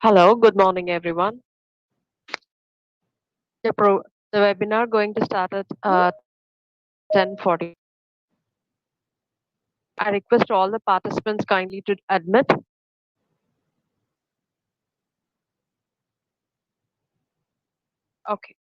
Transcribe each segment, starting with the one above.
Hello, good morning, everyone. The webinar going to start at 10:40. I request all the participants kindly to admit. Okay.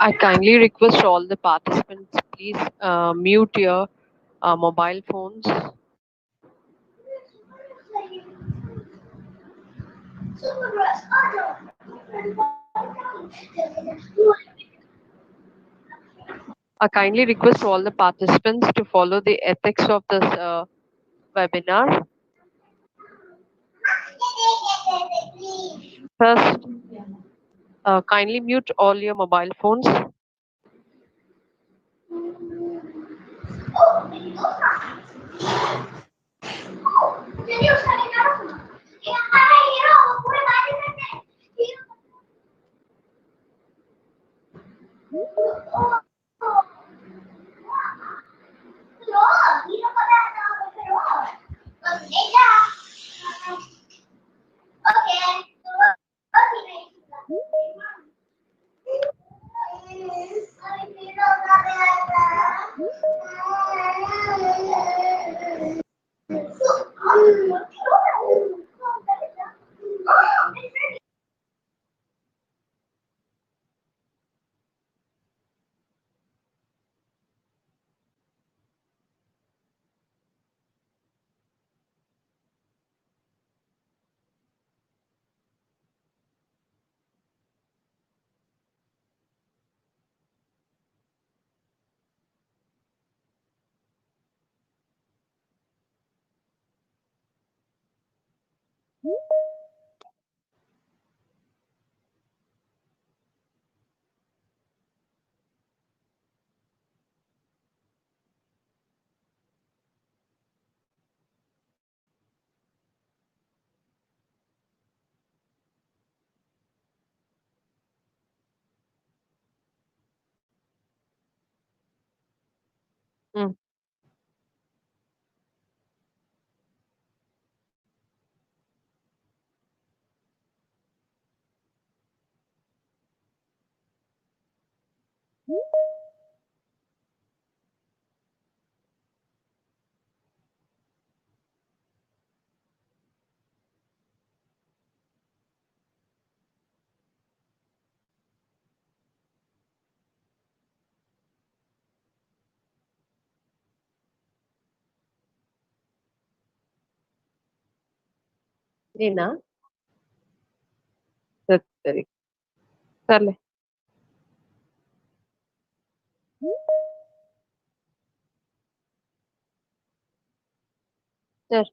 I kindly request all the participants, please mute your mobile phones. I kindly request all the participants to follow the ethics of this webinar. First, kindly mute all your mobile phones. Mm. నేనా? సరే, సరే. సర్లే. సరే.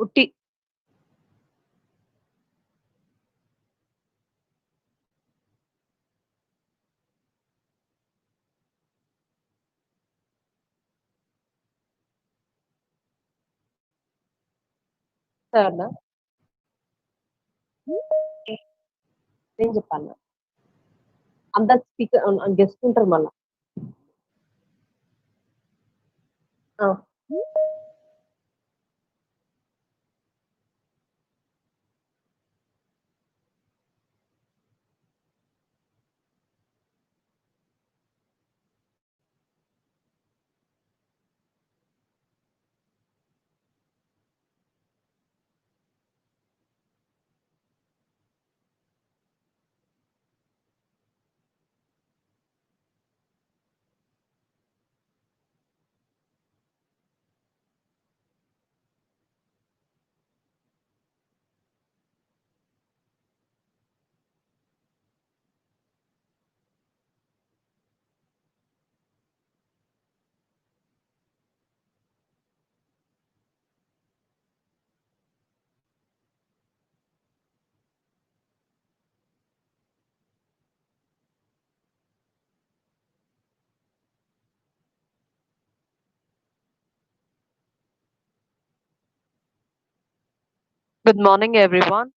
ఉట్టి. సరేనా? నేను చెప్పాలా? అందరు గెస్ట్ ఉంటారు మళ్ళా. ఆ! Good morning, everyone.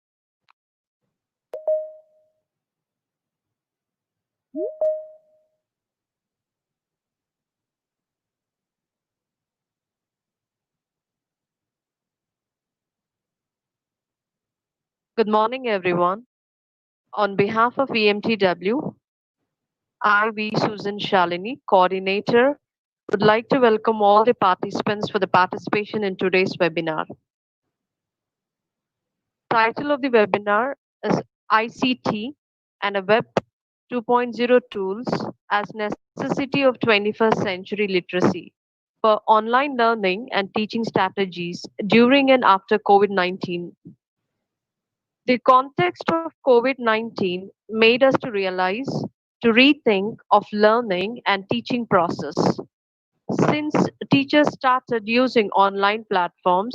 Good morning, everyone. On behalf of VMTW, I, V. Susan Shalini, coordinator, would like to welcome all the participants for the participation in today's webinar. Title of the webinar is ICT and a Web 2.0 tools as necessity of 21st century literacy for online learning and teaching strategies during and after COVID-19. The context of COVID-19 made us to realize, to rethink of learning and teaching process. Since teachers started using online platforms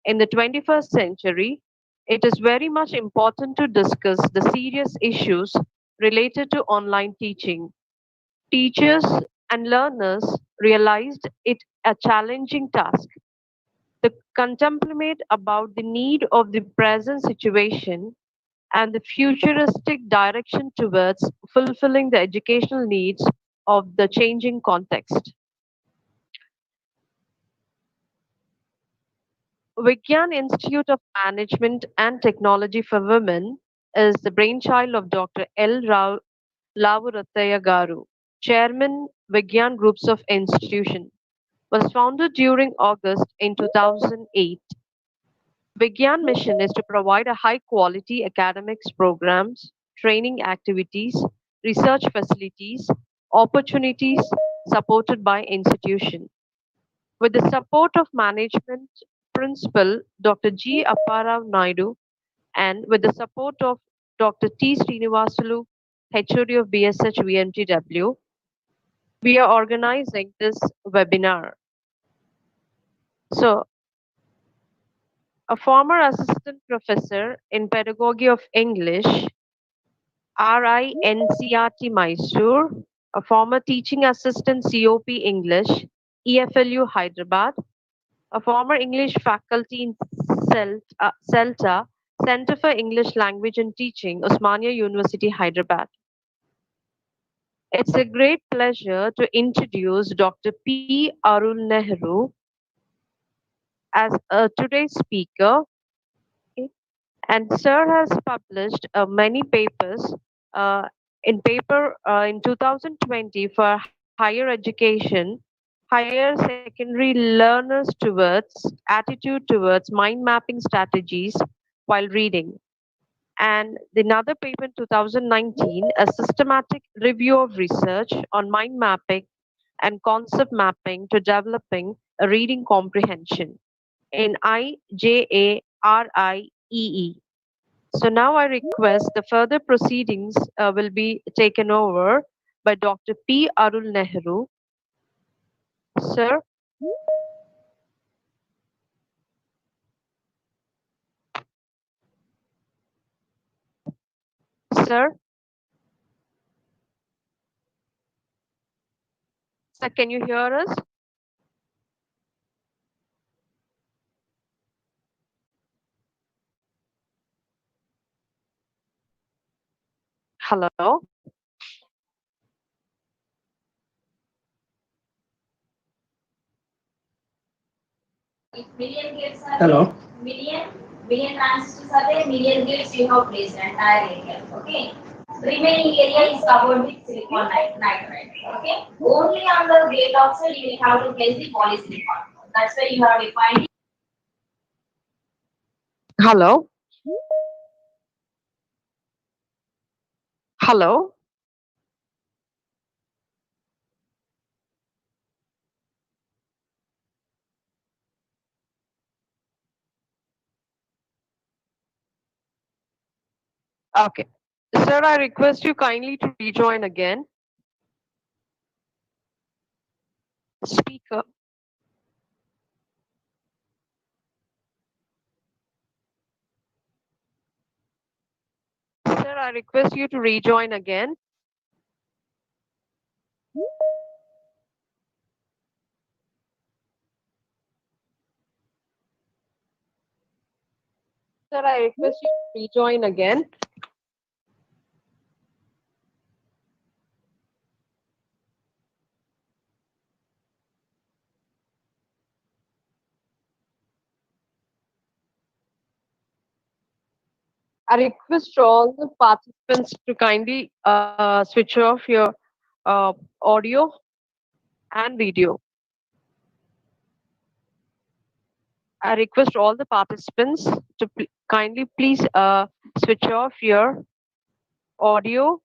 in the 21st century, it is very much important to discuss the serious issues related to online teaching. Teachers and learners realized it a challenging task. To contemplate about the need of the present situation and the futuristic direction towards fulfilling the educational needs of the changing context. Vigyan Institute of Management and Technology for Women is the brainchild of Dr. L. Lavurathaya Garu, Chairman, Vigyan Groups of Institution. Was founded during August in 2008. Vigyan mission is to provide a high quality academics programs, training activities, research facilities, opportunities supported by institution. With the support of management principal Dr. G. Apparao Naidu and with the support of Dr. T. Srinivasalu, HOD of BSH VMTW, we are organizing this webinar. So, a former assistant professor in pedagogy of English, RINCRT Mysore, a former teaching assistant COP English, EFLU Hyderabad, a former English faculty in CELTA, Center for English Language and Teaching, Osmania University, Hyderabad. It's a great pleasure to introduce Dr. P. Arul Nehru as today's speaker. Okay. And Sir has published many papers uh, in 2020 for higher education, higher secondary learners towards attitude towards mind mapping strategies while reading. And another paper in 2019, a systematic review of research on mind mapping and concept mapping to developing a reading comprehension in IJARIEE. So now I request the further proceedings will be taken over by Dr. P. Arul Nehru. Sir, sir, sir, can you hear us? Hello? If million gates are Hello. Million transistors are there, million gates you have placed entire area. Okay. Remaining area is covered with silicon nitride. Okay. Only on the gate oxide you will have to place the polysilicon. That's why you have defined. Hello? Hello? Okay. Sir, I request you kindly to rejoin again. Speaker. Sir, I request you to rejoin again. Sir, I request you to rejoin again. I request all the participants to kindly switch off your uh, audio and video. I request all the participants to kindly please switch off your audio.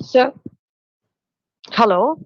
So, hello.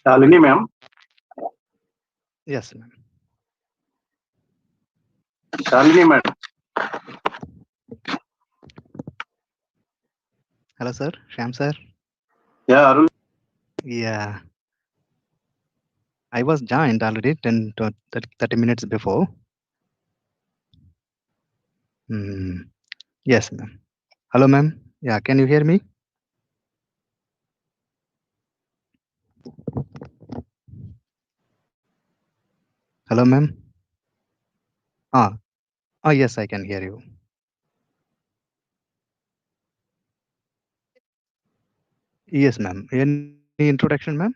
Shalini ma'am, Yes, ma'am. Shalini madam. Hello, sir. Sham, sir. Yeah, Arun. Yeah, I was joined already 10 to 30 minutes before. Hmm. Yes, ma'am. Hello, ma'am. Yeah, can you hear me? Hello, ma'am. Ah, yes, I can hear you. Yes, ma'am. Any introduction, ma'am?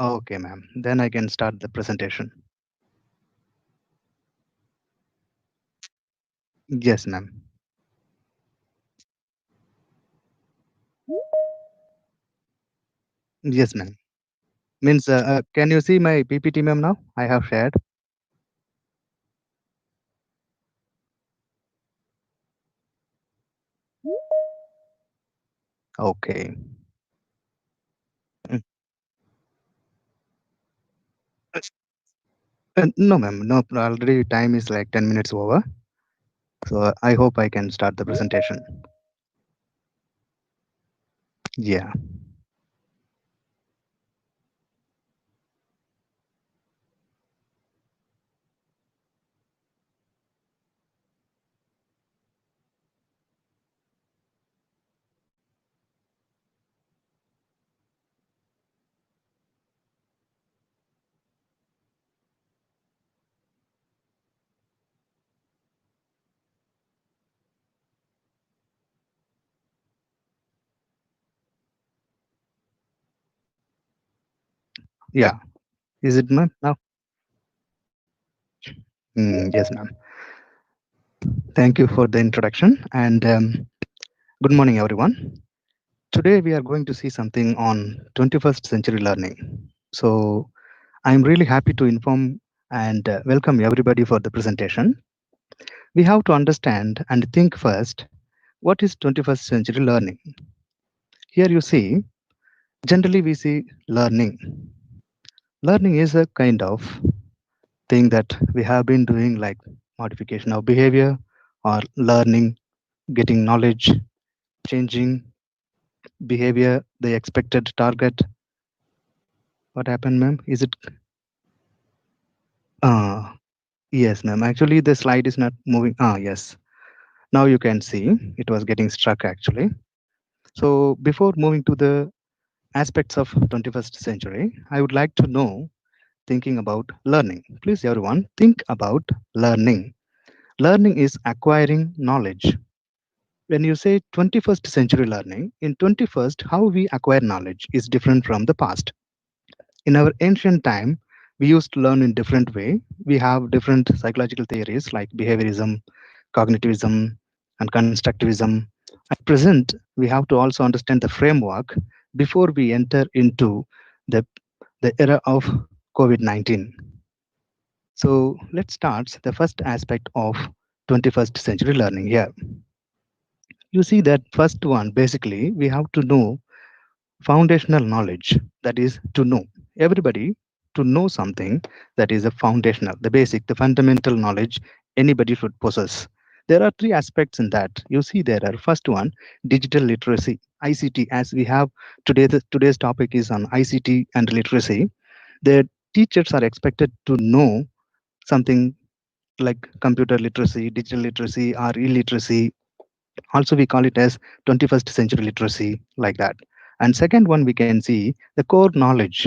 Okay, ma'am. Then I can start the presentation. Yes, ma'am. Yes, ma'am. Means, can you see my PPT, ma'am, now? I have shared. Okay. Mm. No, ma'am. No, already time is like 10 minutes over. So I hope I can start the presentation. Yeah. Yeah. Is it, ma'am, now? Yes, ma'am. Thank you for the introduction. And good morning, everyone. Today, we are going to see something on 21st century learning. So I'm really happy to inform and welcome everybody for the presentation. We have to understand and think first, what is 21st century learning? Here you see, generally we see learning. Learning is a kind of thing that we have been doing, like modification of behavior or learning, getting knowledge, changing behavior, the expected target. What happened, ma'am? Is it? Uh, yes, ma'am. Actually, the slide is not moving. Yes. Now you can see it was getting struck actually. So before moving to the aspects of 21st century, I would like to know, thinking about learning. Please, everyone, think about learning. Learning is acquiring knowledge. When you say 21st century learning, in 21st, how we acquire knowledge is different from the past. In our ancient time, we used to learn in different way. We have different psychological theories like behaviorism, cognitivism, and constructivism. At present, we have to also understand the framework before we enter into the, the era of COVID-19. So let's start the first aspect of 21st century learning here. You see that first one, basically, we have to know foundational knowledge, that is to know everybody, to know something, that is a foundational, the basic, the fundamental knowledge anybody should possess. There are three aspects in that. You see, there are first one, digital literacy, ICT. As we have today, today's topic is on ICT and literacy. The teachers are expected to know something like computer literacy, digital literacy, or illiteracy. Also, we call it as 21st century literacy, like that. And second one, we can see the core knowledge,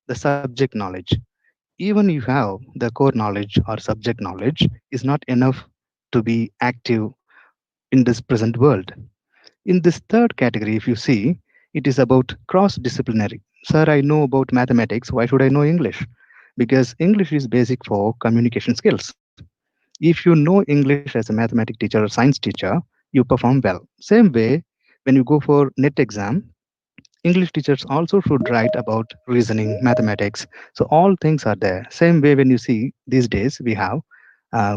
the subject knowledge. Even you have the core knowledge or subject knowledge is not enough to be active in this present world. In this third category, if you see, it is about cross disciplinary. Sir, I know about mathematics, why should I know English? Because English is basic for communication skills. If you know English as a mathematics teacher or science teacher, you perform well. Same way, when you go for net exam, English teachers also should write about reasoning, mathematics. So all things are there. Same way, when you see these days, we have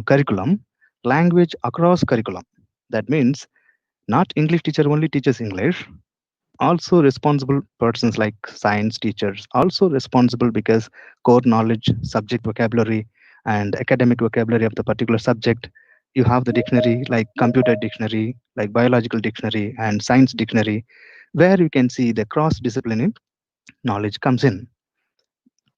curriculum, language across curriculum. That means not English teacher only teaches English, also responsible persons like science teachers also responsible, because core knowledge, subject vocabulary, and academic vocabulary of the particular subject. You have the dictionary like computer dictionary, like biological dictionary and science dictionary, where you can see the cross disciplinary knowledge comes in.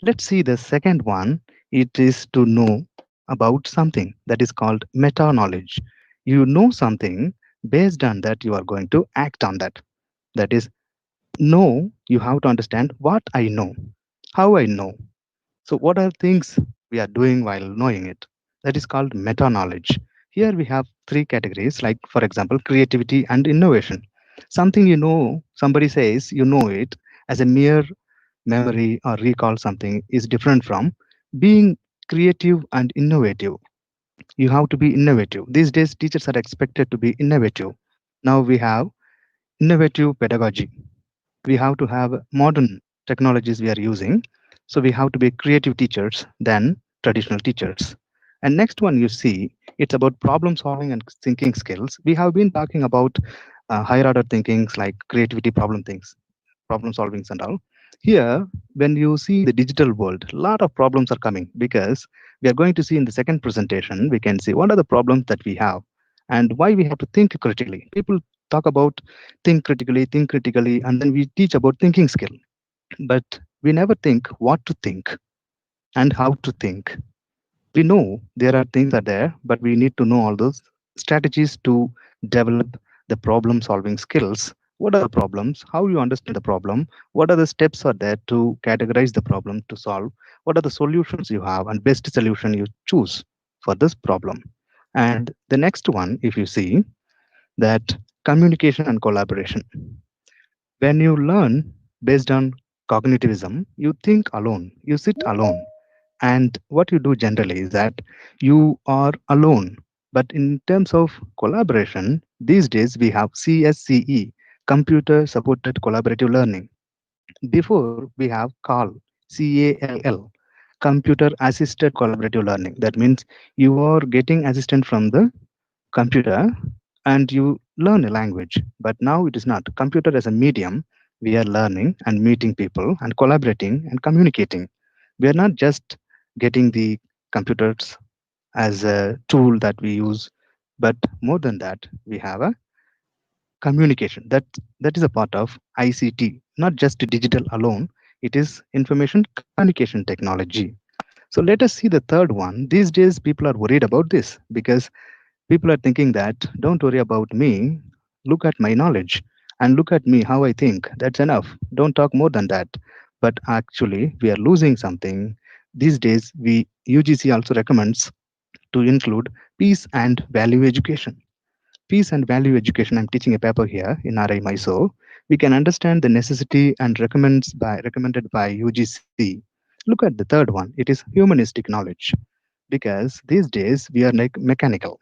Let's see the second one. It is to know about something, that is called meta knowledge. You know something, based on that you are going to act on that. That is, know, you have to understand what I know, how I know. So, what are things we are doing while knowing it? That is called meta knowledge. Here we have three categories, like, for example, creativity and innovation. Something you know, somebody says you know it as a mere memory or recall something is different from being creative and innovative. You have to be innovative. These days, teachers are expected to be innovative. Now we have innovative pedagogy. We have to have modern technologies we are using, so we have to be creative teachers than traditional teachers. And next one, you see, it's about problem solving and thinking skills. We have been talking about higher order thinkings like creativity, problem solvings and all. Here, when you see in the digital world, a lot of problems are coming, because we are going to see in the second presentation, we can see what are the problems that we have and why we have to think critically. People talk about think critically, and then we teach about thinking skill. But we never think what to think and how to think. We know there are things are there, but we need to know all those strategies to develop the problem solving skills. What are the problems? How you understand the problem? What are the steps are there to categorize the problem to solve? What are the solutions you have and best solution you choose for this problem? And the next one, if you see, that communication and collaboration. When you learn based on cognitivism, you think alone, you sit alone. And what you do generally is that you are alone. But in terms of collaboration, these days we have CSCE, Computer Supported Collaborative Learning. Before we have CALL, Computer Assisted Collaborative Learning. That means you are getting assistance from the computer and you learn a language. But now it is not. Computer as a medium, we are learning and meeting people and collaborating and communicating. We are not just getting the computers as a tool that we use, but more than that, we have a communication. That is a part of ICT, not just digital alone. It is information communication technology. So let us see the third one. These days, people are worried about this because people are thinking that don't worry about me, look at my knowledge and look at me how I think. That's enough. Don't talk more than that. But actually, we are losing something. These days, we UGC also recommends to include peace and value education. Peace and value education. I'm teaching a paper here in RI Mysore. We can understand the necessity and recommended by UGC. Look at the third one. It is humanistic knowledge, because these days we are like mechanical,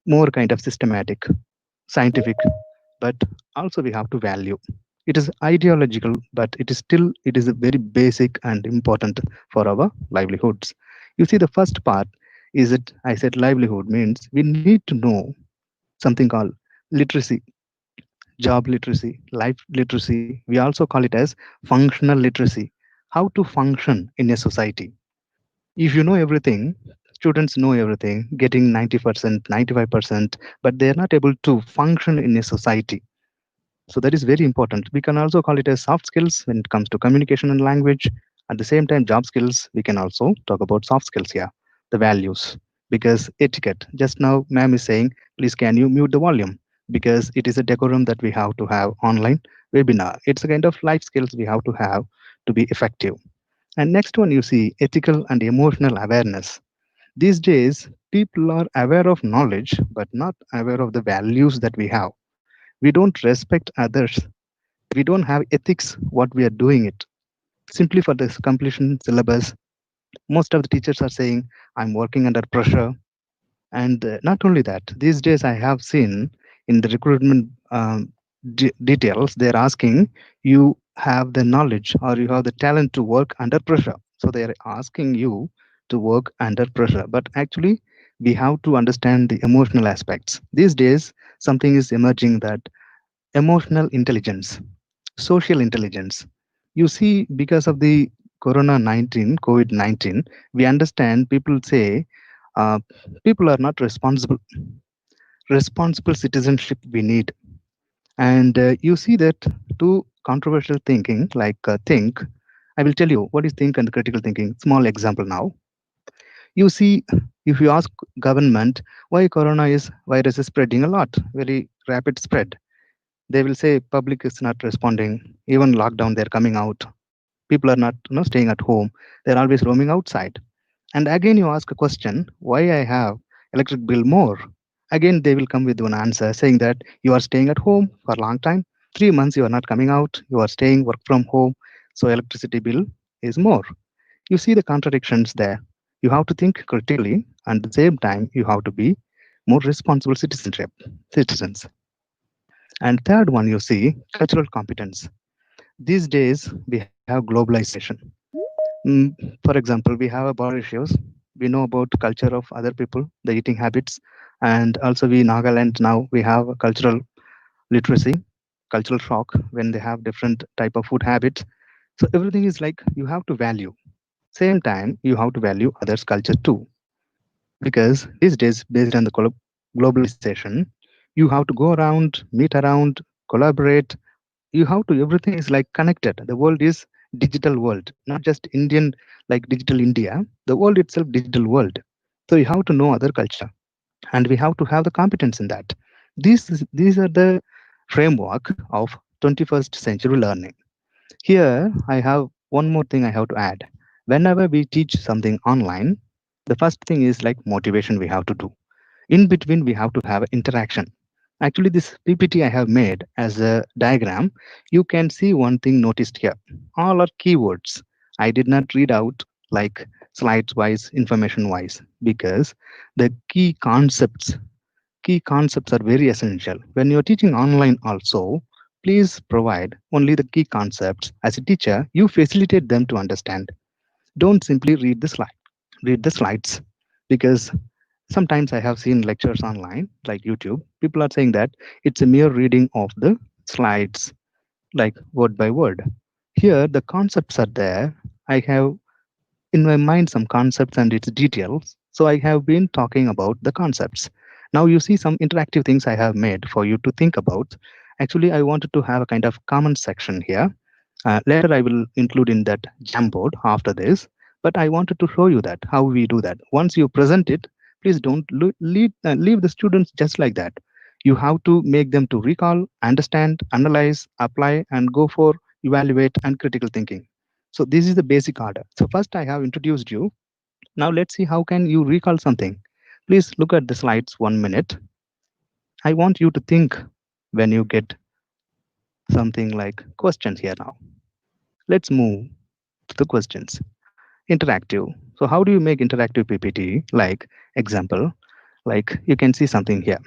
more kind of systematic, scientific, but also we have to value. It is ideological, but it is a very basic and important for our livelihoods. You see, the first part is that I said livelihood means we need to know something called literacy, job literacy, life literacy. We also call it as functional literacy, how to function in a society. If you know everything, students know everything, getting 90%, 95%, but they are not able to function in a society. So that is very important. We can also call it as soft skills when it comes to communication and language. At the same time, job skills, we can also talk about soft skills here, the values, because etiquette. Just now, ma'am is saying, please can you mute the volume? Because it is a decorum that we have to have online webinar. It's a kind of life skills we have to be effective. And next one, you see ethical and emotional awareness. These days, people are aware of knowledge, but not aware of the values that we have. We don't respect others. We don't have ethics what we are doing it. Simply for this completion syllabus, most of the teachers are saying, I'm working under pressure. And not only that, these days I have seen in the recruitment details, they're asking you have the knowledge or you have the talent to work under pressure. So they're asking you to work under pressure. But actually, we have to understand the emotional aspects. These days, something is emerging that emotional intelligence, social intelligence. You see, because of the Corona 19, COVID 19, we understand people say uh, people are not responsible. Responsible citizenship we need. And you see that two controversial thinking, like think. I will tell you what is think and critical thinking. Small example now. You see, if you ask government why Corona is virus is spreading a lot, very rapid spread, they will say public is not responding, even lockdown they're coming out, people are not staying at home, they're always roaming outside. And again you ask a question, why I have electric bill more? Again they will come with one answer saying that you are staying at home for a long time, 3 months you are not coming out, you are staying work from home, so electricity bill is more. You see the contradictions there. You have to think critically, and at the same time you have to be more responsible citizens. And third one, you see cultural competence. These days, we have globalization. For example, we have a border issues. We know about culture of other people, the eating habits, and also we Nagaland now we have a cultural literacy, cultural shock when they have different type of food habits. So everything is like you have to value. Same time, you have to value others' culture too, because these days, based on the globalization, you have to go around, meet around, collaborate, you have to everything is like connected. The world is digital world, not just Indian, like digital India, the world itself digital world. So you have to know other culture, and we have to have the competence in that. These are the framework of 21st century learning. Here I have one more thing I have to add. Whenever we teach something online, the first thing is like motivation we have to do. In between we have to have interaction. Actually, this PPT I have made as a diagram, you can see one thing noticed here. All are keywords. I did not read out like slides wise, information wise, because the key concepts are very essential. When you're teaching online also, please provide only the key concepts. As a teacher, you facilitate them to understand. Don't simply read the slides, because sometimes I have seen lectures online like YouTube, people are saying that it's a mere reading of the slides, like word by word. Here the concepts are there. I have in my mind some concepts and its details, so I have been talking about the concepts. Now you see some interactive things I have made for you to think about. Actually, I wanted to have a kind of comment section here. Later, I will include in that Jamboard after this. But I wanted to show you that how we do that. Once you present it, please don't leave the students just like that. You have to make them to recall, understand, analyze, apply, and go for evaluate and critical thinking. So this is the basic order. So first I have introduced you. Now let's see how can you recall something. Please look at the slides 1 minute. I want you to think when you get something like questions here now. Let's move to the questions. interactive. So how do you make interactive PPT? Like example, like you can see something here.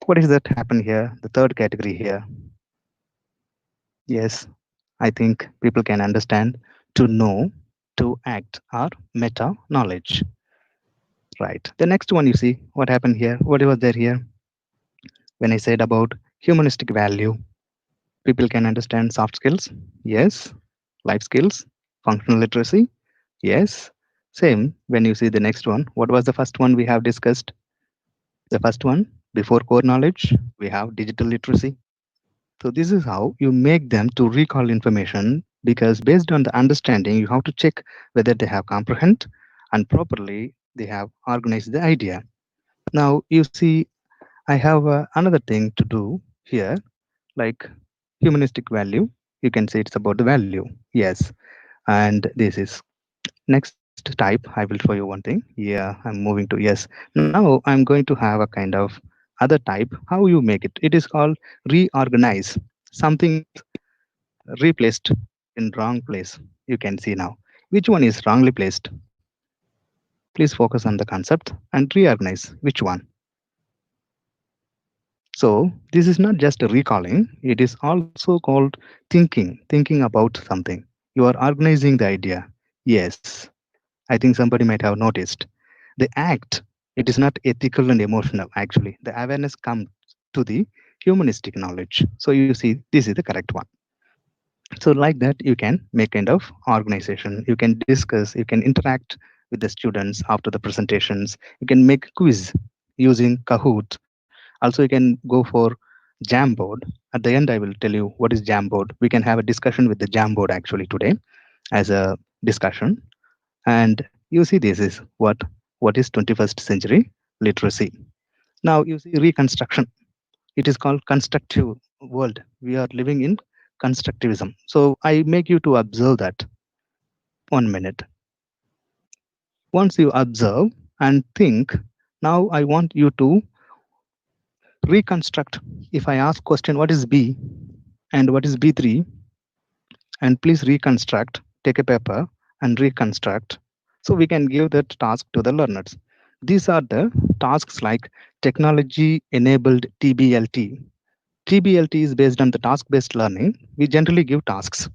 What is that happen here? The third category here. Yes, I think people can understand to know, to act, or meta knowledge. Right. The next one you see what happened here. What was there here? When I said about humanistic value, people can understand soft skills. Yes. Life skills, functional literacy. Yes. Same when you see the next one. What was the first one we have discussed? The first one, before core knowledge, we have digital literacy. So this is how you make them to recall information because based on the understanding, you have to check whether they have comprehend and properly they have organized the idea. Now you see, I have another thing to do here, like humanistic value. You can say it's about the value. Yes, and this is next type. I will show you one thing. Yeah, I'm moving to yes. Now I'm going to have a kind of other type. How you make it? It is called reorganize. Something is replaced in wrong place. You can see now which one is wrongly placed. Please focus on the concept and reorganize which one. So this is not just recalling, it is also called thinking about something. You are organizing the idea. Yes, I think somebody might have noticed. The act, it is not ethical and emotional actually. The awareness comes to the humanistic knowledge. So you see, this is the correct one. So like that, you can make kind of organization. You can discuss, you can interact with the students after the presentations. You can make quiz using Kahoot. Also, you can go for Jamboard. At the end, I will tell you what is Jamboard. We can have a discussion with the Jamboard actually today as a discussion. And you see, this is what is 21st century literacy. Now you see reconstruction. It is called constructive world. We are living in constructivism. So I make you to observe that 1 minute. Once you observe and think, now I want you to reconstruct. If I ask question, what is B and what is B3, and please reconstruct, take a paper and reconstruct. So we can give that task to the learners. These are the tasks like technology enabled TBLT. TBLT is based on the task based learning. We generally give tasks.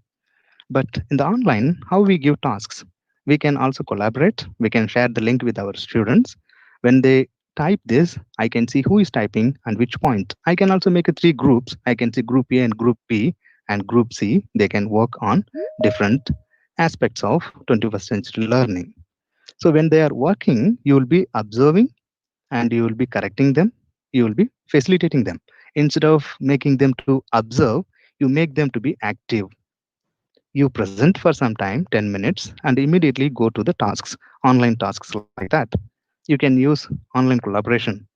But in the online, how we give tasks? We can also collaborate. We can share the link with our students. When they type this, I can see who is typing and which point. I can also make a three groups. I can see group A and group B and group C. They can work on different aspects of 21st century learning. So when they are working, you will be observing and you will be correcting them. You will be facilitating them. Instead of making them to observe, you make them to be active. You present for some time, 10 minutes, and immediately go to the tasks, online tasks like that. You can use online collaboration.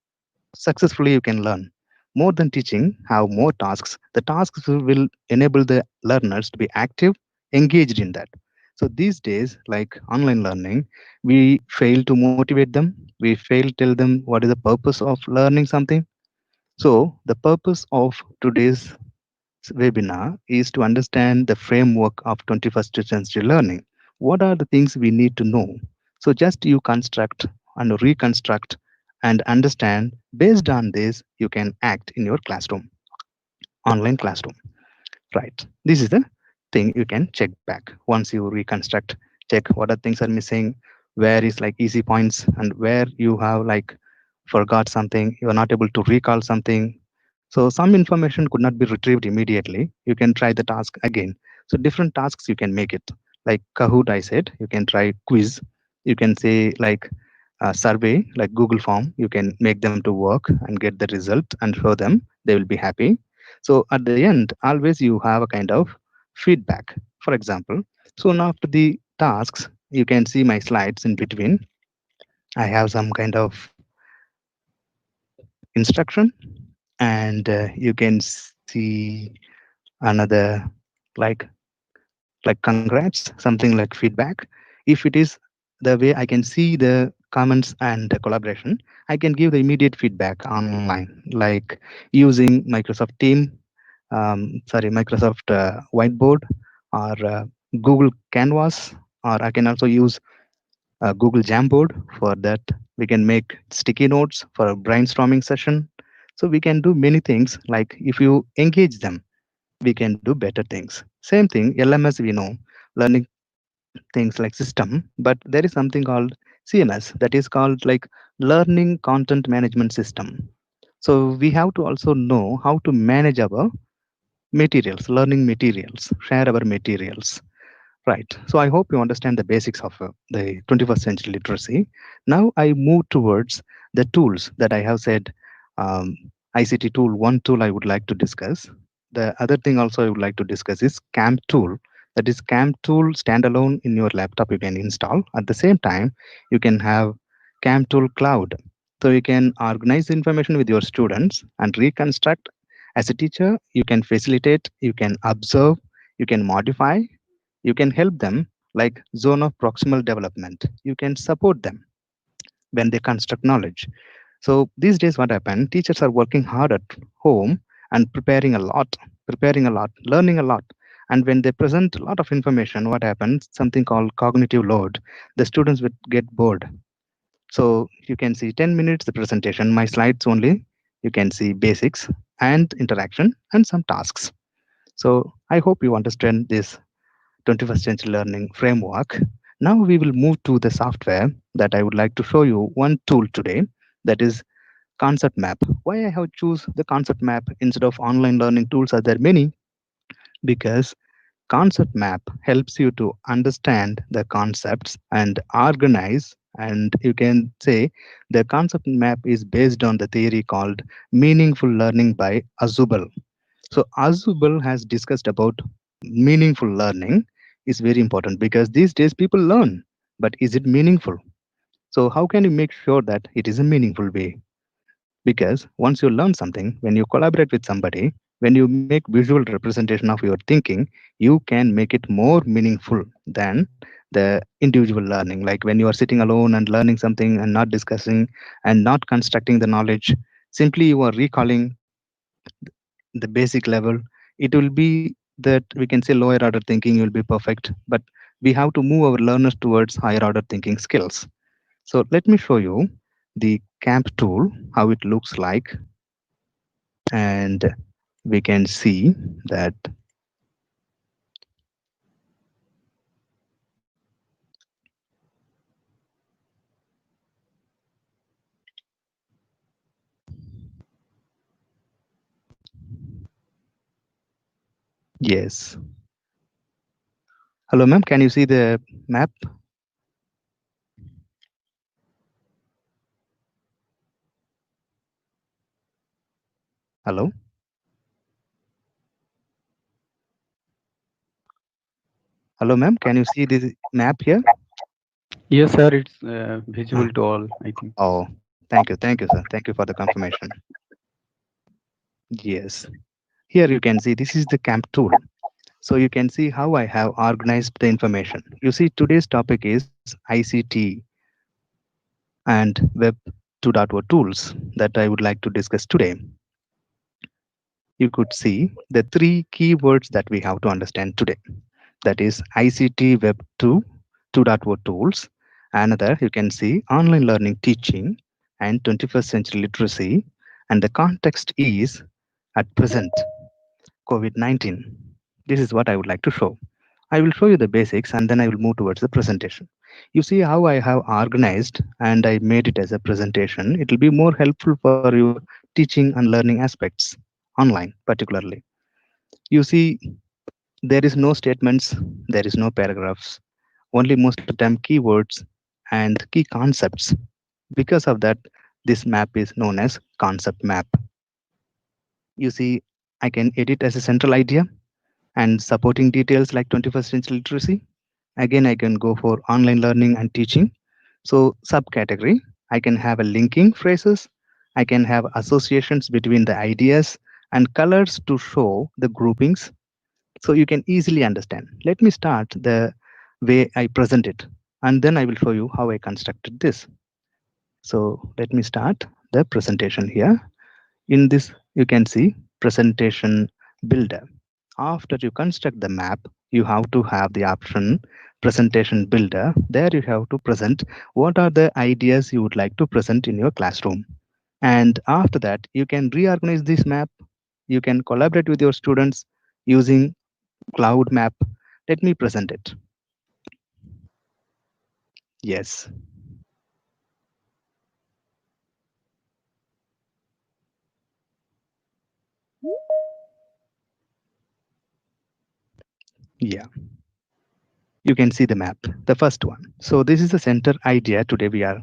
Successfully, you can learn. More than teaching, have more tasks. The tasks will enable the learners to be active, engaged in that. So these days, like online learning, we fail to motivate them. We fail to tell them what is the purpose of learning something. So the purpose of today's webinar is to understand the framework of 21st century learning. What are the things we need to know? So just you construct and reconstruct and understand. Based on this, you can act in your classroom, online classroom. Right. This is the thing you can check back once you reconstruct, check what are things are missing, where is like easy points, and where you have like forgot something, you are not able to recall something. So some information could not be retrieved immediately. You can try the task again. So different tasks you can make it. Like Kahoot, I said, you can try quiz. You can say like a survey, like Google form. You can make them to work and get the result and show them. They will be happy. So at the end, always you have a kind of feedback. For example, soon after the tasks, you can see my slides in between. I have some kind of instruction, and you can see another like congrats, something like feedback. If it is the way I can see the comments and the collaboration, I can give the immediate feedback online, like using Microsoft Team, Microsoft Whiteboard, or Google Canvas, or I can also use Google Jamboard. For that, we can make sticky notes for a brainstorming session. So we can do many things. Like if you engage them, we can do better things. Same thing, LMS, we know, learning things like system, but there is something called CMS, that is called like learning content management system. So we have to also know how to manage our materials, learning materials, share our materials. Right. So I hope you understand the basics of the 21st century literacy. Now I move towards the tools that I have said. Um, ICT tool, one tool I would like to discuss. The other thing also I would like to discuss is CAM tool. That is CAM tool standalone in your laptop you can install. At the same time, you can have CAM tool cloud. So you can organize information with your students and reconstruct. As a teacher, you can facilitate, you can observe, you can modify, you can help them, like zone of proximal development. You can support them when they construct knowledge. So these days what happened, teachers are working hard at home and preparing a lot, learning a lot. And when they present a lot of information, what happens, something called cognitive load, the students would get bored. So you can see 10 minutes the presentation, my slides only, you can see basics and interaction and some tasks. So I hope you understand this 21st century learning framework. Now we will move to the software that I would like to show you one tool today, that is concept map. Why I have choose the concept map instead of online learning tools? Are there many? Because concept map helps you to understand the concepts and organize, and you can say the concept map is based on the theory called meaningful learning by Azubal. So Azubal has discussed about meaningful learning is very important, because these days people learn, but is it meaningful? So how can you make sure that it is a meaningful way? Because once you learn something, when you collaborate with somebody, when you make visual representation of your thinking, you can make it more meaningful than the individual learning. Like when you are sitting alone and learning something and not discussing and not constructing the knowledge, simply you are recalling the basic level, it will be that we can say lower order thinking will be perfect, but we have to move our learners towards higher order thinking skills. So let me show you the camp tool, how it looks like, and we can see that, yes. Hello ma'am, can you see the map? Hello, hello ma'am, can you see the map here? Yes, sir, it's visible Ah, to all, I think. oh, thank you sir, thank you for the confirmation. Yes, here you can see this is the camp tool. So you can see how I have organized the information. You see, today's topic is ICT and Web 2.0 tools that I would like to discuss today. You could see the three keywords that we have to understand today. That is ICT Web 2, 2.0 tools. Another, you can see online learning teaching and 21st century literacy. And the context is at present COVID-19. This is what I would like to show. I will show you the basics and then I will move towards the presentation. You see how I have organized and I made it as a presentation. It will be more helpful for your teaching and learning aspects online, particularly. You see, there is no statements, there is no paragraphs, only most of the time keywords and key concepts. Because of that, this map is known as concept map. You see, I can edit as a central idea and supporting details like 21st century literacy. Again, I can go for online learning and teaching. So subcategory, I can have a linking phrases. I can have associations between the ideas and colors to show the groupings, so you can easily understand. Let me start the way I present it, and then I will show you how I constructed this. So let me start the presentation here. In this, you can see presentation builder. After you construct the map, you have to have the option presentation builder. There you have to present what are the ideas you would like to present in your classroom. And after that, you can reorganize this map. You can collaborate with your students using cloud map. Let me present it. Yes. Yeah. You can see the map, the first one. So this is the center idea. Today we are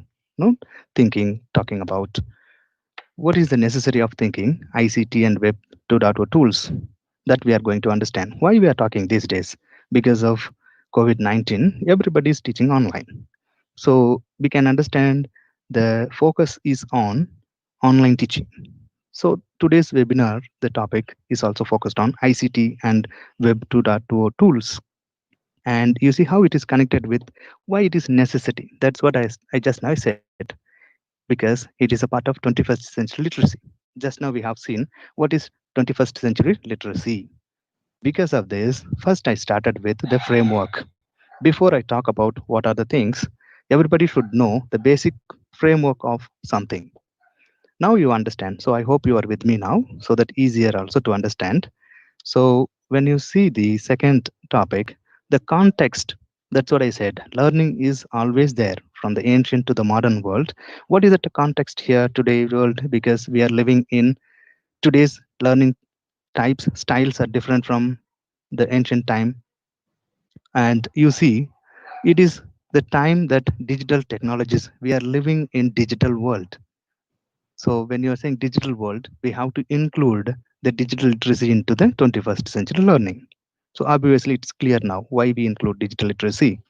thinking, talking about what is the necessity of thinking ICT and Web 2.0 tools that we are going to understand. Why we are talking these days? Because of COVID-19, everybody is teaching online. So we can understand the focus is on online teaching. So today's webinar, the topic is also focused on ICT and Web 2.0 tools. And you see how it is connected with why it is necessity. That's what I just now said, because it is a part of 21st century literacy. Just now we have seen what is 21st century literacy. Because of this, first I started with the framework. Before I talk about what are the things, everybody should know the basic framework of something. Now you understand. So I hope you are with me now, so that easier also to understand. So when you see the second topic, the context, that's what I said. Learning is always there from the ancient to the modern world. What is the context here today world? Because we are living in today's learning types, styles are different from the ancient time. And you see, it is the time that digital technologies, we are living in digital world. So when you are saying digital world, we have to include the digital literacy into the 21st century learning. So obviously it's clear now why we include digital literacy.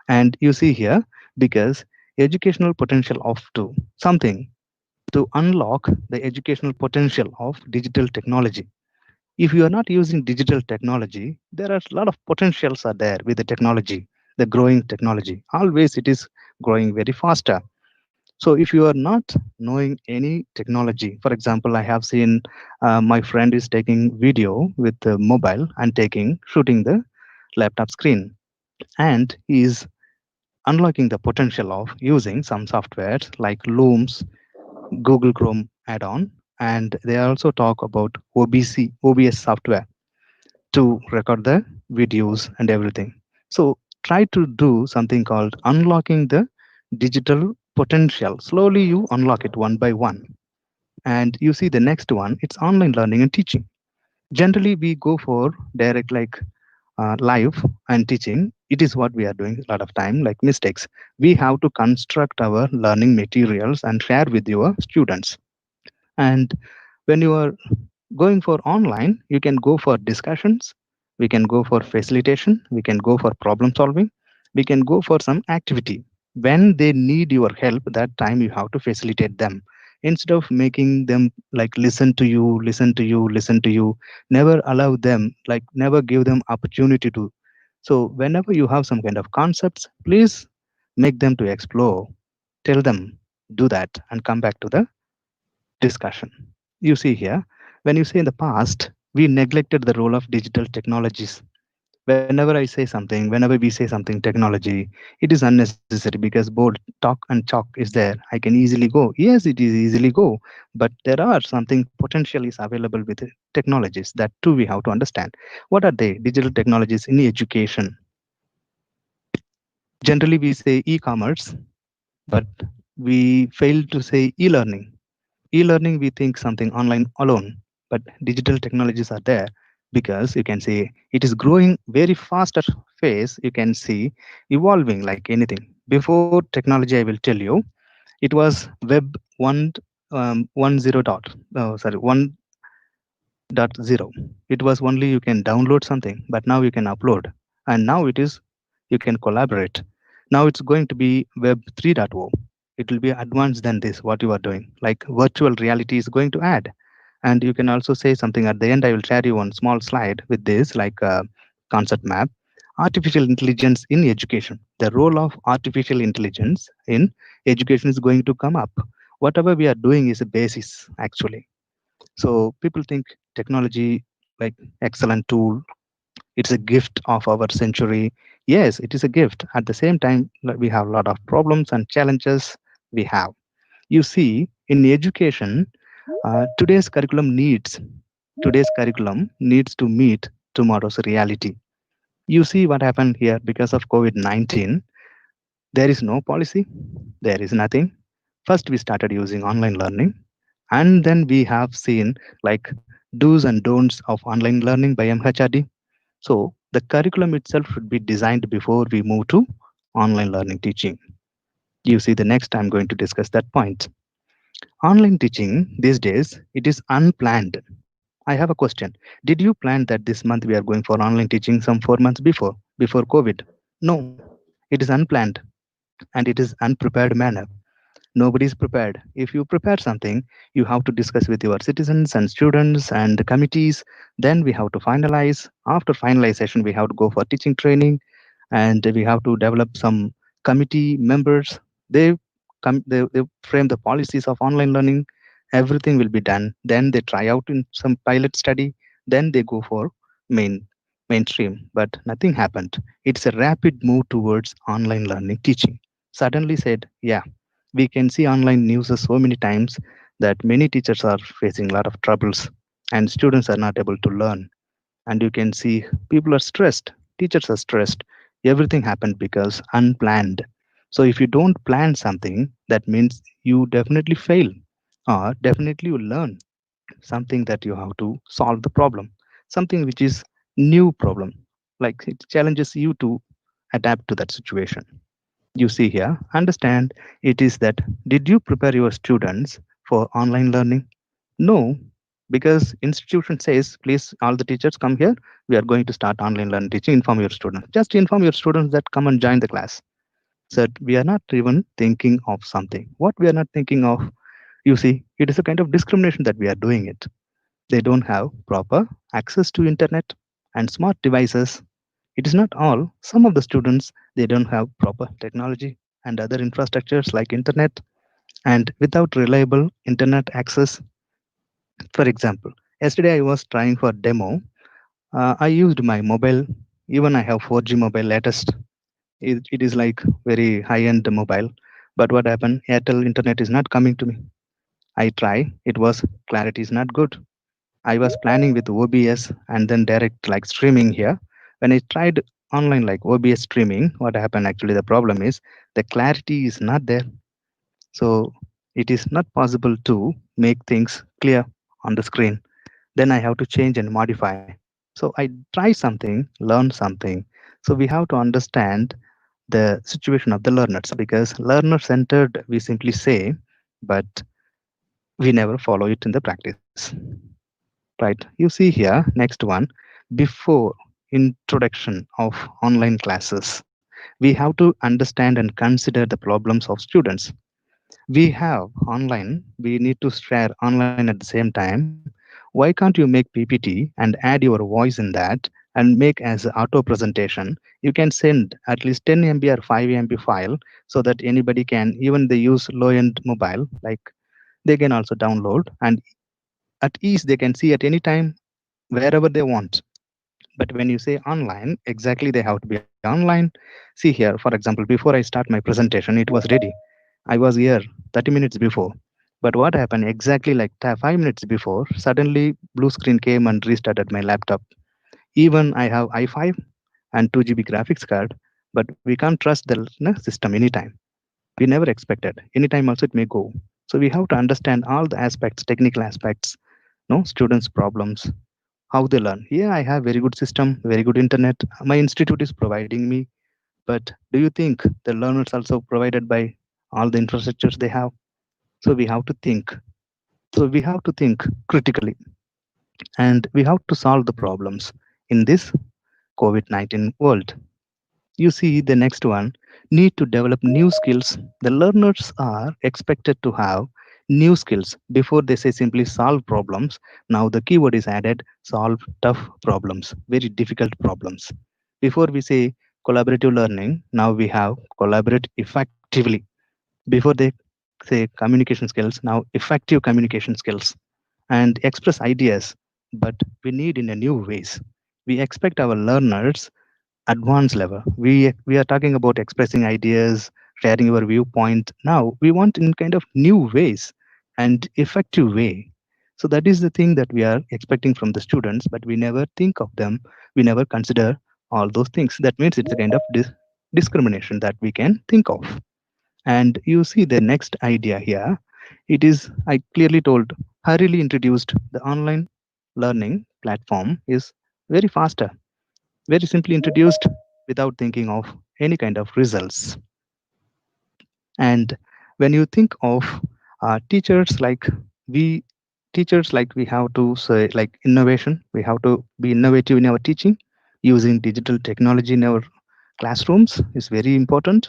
And you see here, because educational potential of to something to unlock the educational potential of digital technology. If you are not using digital technology, there are a lot of potentials are there with the technology, the growing technology. Always it is growing very faster. So if you are not knowing any technology, for example, I have seen my friend is taking video with the mobile and shooting the laptop screen, and he is unlocking the potential of using some softwares like Looms, Google Chrome add-on, and they also talk about OBS software to record the videos and everything. So try to do something called unlocking the digital potential. Slowly you unlock it one by one. And you see the next one, it's online learning and teaching. Generally, we go for direct like live and teaching. It is what we are doing a lot of time, like mistakes. We have to construct our learning materials and share with your students. And when you are going for online, you can go for discussions, we can go for facilitation, we can go for problem solving, we can go for some activity. When they need your help, that time you have to facilitate them. Instead of making them like listen to you, listen to you, listen to you, never allow them, like never give them opportunity to. So whenever you have some kind of concepts, please make them to explore. Tell them, do that, and come back to the discussion. You see here, when you say in the past, we neglected the role of digital technologies. Whenever I say something, whenever we say something technology, it is unnecessary because both talk and chalk is there. I can easily go. Yes, it is easily go, but there are something potential is available with technologies that too we have to understand. What are they? Digital technologies in education. Generally, we say e-commerce, but we fail to say e-learning. E-learning, we think something online alone, but digital technologies are there because you can see it is growing very faster phase. You can see evolving like anything. Before technology, I will tell you, it was web 1 dot sorry 1.0. It was only you can download something, but now you can upload, and now it is you can collaborate. Now it's going to be web 3.0. It will be advanced than this what you are doing, like virtual reality is going to add. And you can also say something at the end. I will share you one small slide with this like a concept map. Artificial intelligence in education, the role of artificial intelligence in education is going to come up. Whatever we are doing is a basis actually. So people think technology like excellent tool, it's a gift of our century. Yes, it is a gift. At the same time, we have a lot of problems and challenges we have. You see, in education, today's curriculum needs to meet tomorrow's reality. You see what happened here because of COVID-19. There is no policy, there is nothing. First, we started using online learning, and then we have seen like do's and don'ts of online learning by MHRD. So, the curriculum itself should be designed before we move to online learning teaching. You see, the next I'm going to discuss that point. Online teaching these days, it is unplanned. I have a question. Did you plan that this month we are going for online teaching some 4 months before COVID? No, it is unplanned and it is unprepared manner. Nobody is prepared. If you prepare something, you have to discuss with your citizens and students and the committees. Then we have to finalize. After finalization, we have to go for teaching training, and we have to develop some committee members. They frame the policies of online learning. Everything will be done. Then they try out in some pilot study. Then they go for main mainstream. But nothing happened. It's a rapid move towards online learning teaching. Suddenly said, yeah, we can see online news so many times that many teachers are facing a lot of troubles and students are not able to learn. And you can see people are stressed, teachers are stressed. Everything happened because unplanned. So if you don't plan something, that means you definitely fail or definitely you learn something that you have to solve the problem, something which is new problem, like it challenges you to adapt to that situation. You see here, understand it is that did you prepare your students for online learning? No, because institution says, please, all the teachers come here. We are going to start online learning teaching. Inform your students. Just inform your students that come and join the class. So we are not even thinking of something. What we are not thinking of, you see, it is a kind of discrimination that we are doing it. They don't have proper access to internet and smart devices. It is not all. Some of the students they don't have proper technology and other infrastructures like internet, and without reliable internet access. For example, yesterday I was trying for demo. I used my mobile. Even I have 4G mobile latest. It is like very high end mobile. But what happened? Airtel internet is not coming to me. I try. It was clarity is not good. I was planning with OBS and then direct like streaming here. When I tried online like OBS streaming, what happened actually? The problem is the clarity is not there. So it is not possible to make things clear on the screen. Then I have to change and modify. So I try something, learn something. So we have to understand the situation of the learners because learner centered, we simply say, but we never follow it in the practice. Right. You see here, next one, before introduction of online classes, we have to understand and consider the problems of students. We have online, we need to share online at the same time. Why can't you make PPT and add your voice in that and make as auto presentation? You can send at least 10 MB or 5 MB file so that anybody can, even they use low end mobile, like they can also download and at ease they can see at any time wherever they want. But when you say online, exactly they have to be online. See here, for example, before I start my presentation, it was ready. I was here 30 minutes before. But what happened exactly like 5 minutes before, suddenly blue screen came and restarted my laptop. Even I have i5 and 2 GB graphics card, but we can't trust the system anytime. We never expected. Anytime also it may go. So we have to understand all the aspects, technical aspects, no students' problems, how they learn. Yeah, I have very good system, very good internet. My institute is providing me, but do you think the learners also provided by all the infrastructures they have? So we have to think. So we have to think critically, and we have to solve the problems in this COVID-19 world. You see, the next one need to develop new skills. The learners are expected to have new skills before they say simply solve problems. Now the keyword is added solve tough problems, very difficult problems. Before we say collaborative learning, now we have collaborate effectively. Before they say communication skills, now effective communication skills and express ideas, but we need in a new ways. We expect our learners advanced level. We are talking about expressing ideas, sharing your viewpoint. Now we want in kind of new ways and effective way. So that is the thing that we are expecting from the students, but we never think of them. We never consider all those things. That means it's a kind of discrimination that we can think of. And you see the next idea here. It is, I clearly told, hurriedly introduced the online learning platform is very faster, very simply introduced without thinking of any kind of results. And when you think of teachers like we we have to say like innovation, we have to be innovative in our teaching. Using digital technology in our classrooms is very important,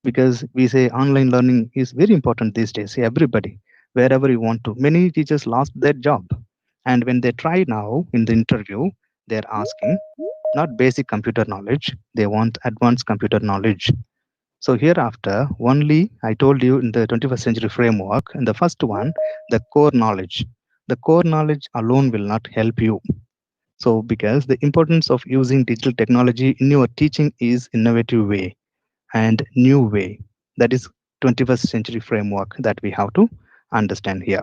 because we say online learning is very important these days. Everybody, wherever you want to, many teachers lost their job, and when they try now in the interview, they're asking not basic computer knowledge, they want advanced computer knowledge. So hereafter, only I told you in the 21st century framework, in the first one, the core knowledge. The core knowledge alone will not help you. So because the importance of using digital technology in your teaching is innovative way and new way. That is 21st century framework that we have to understand here.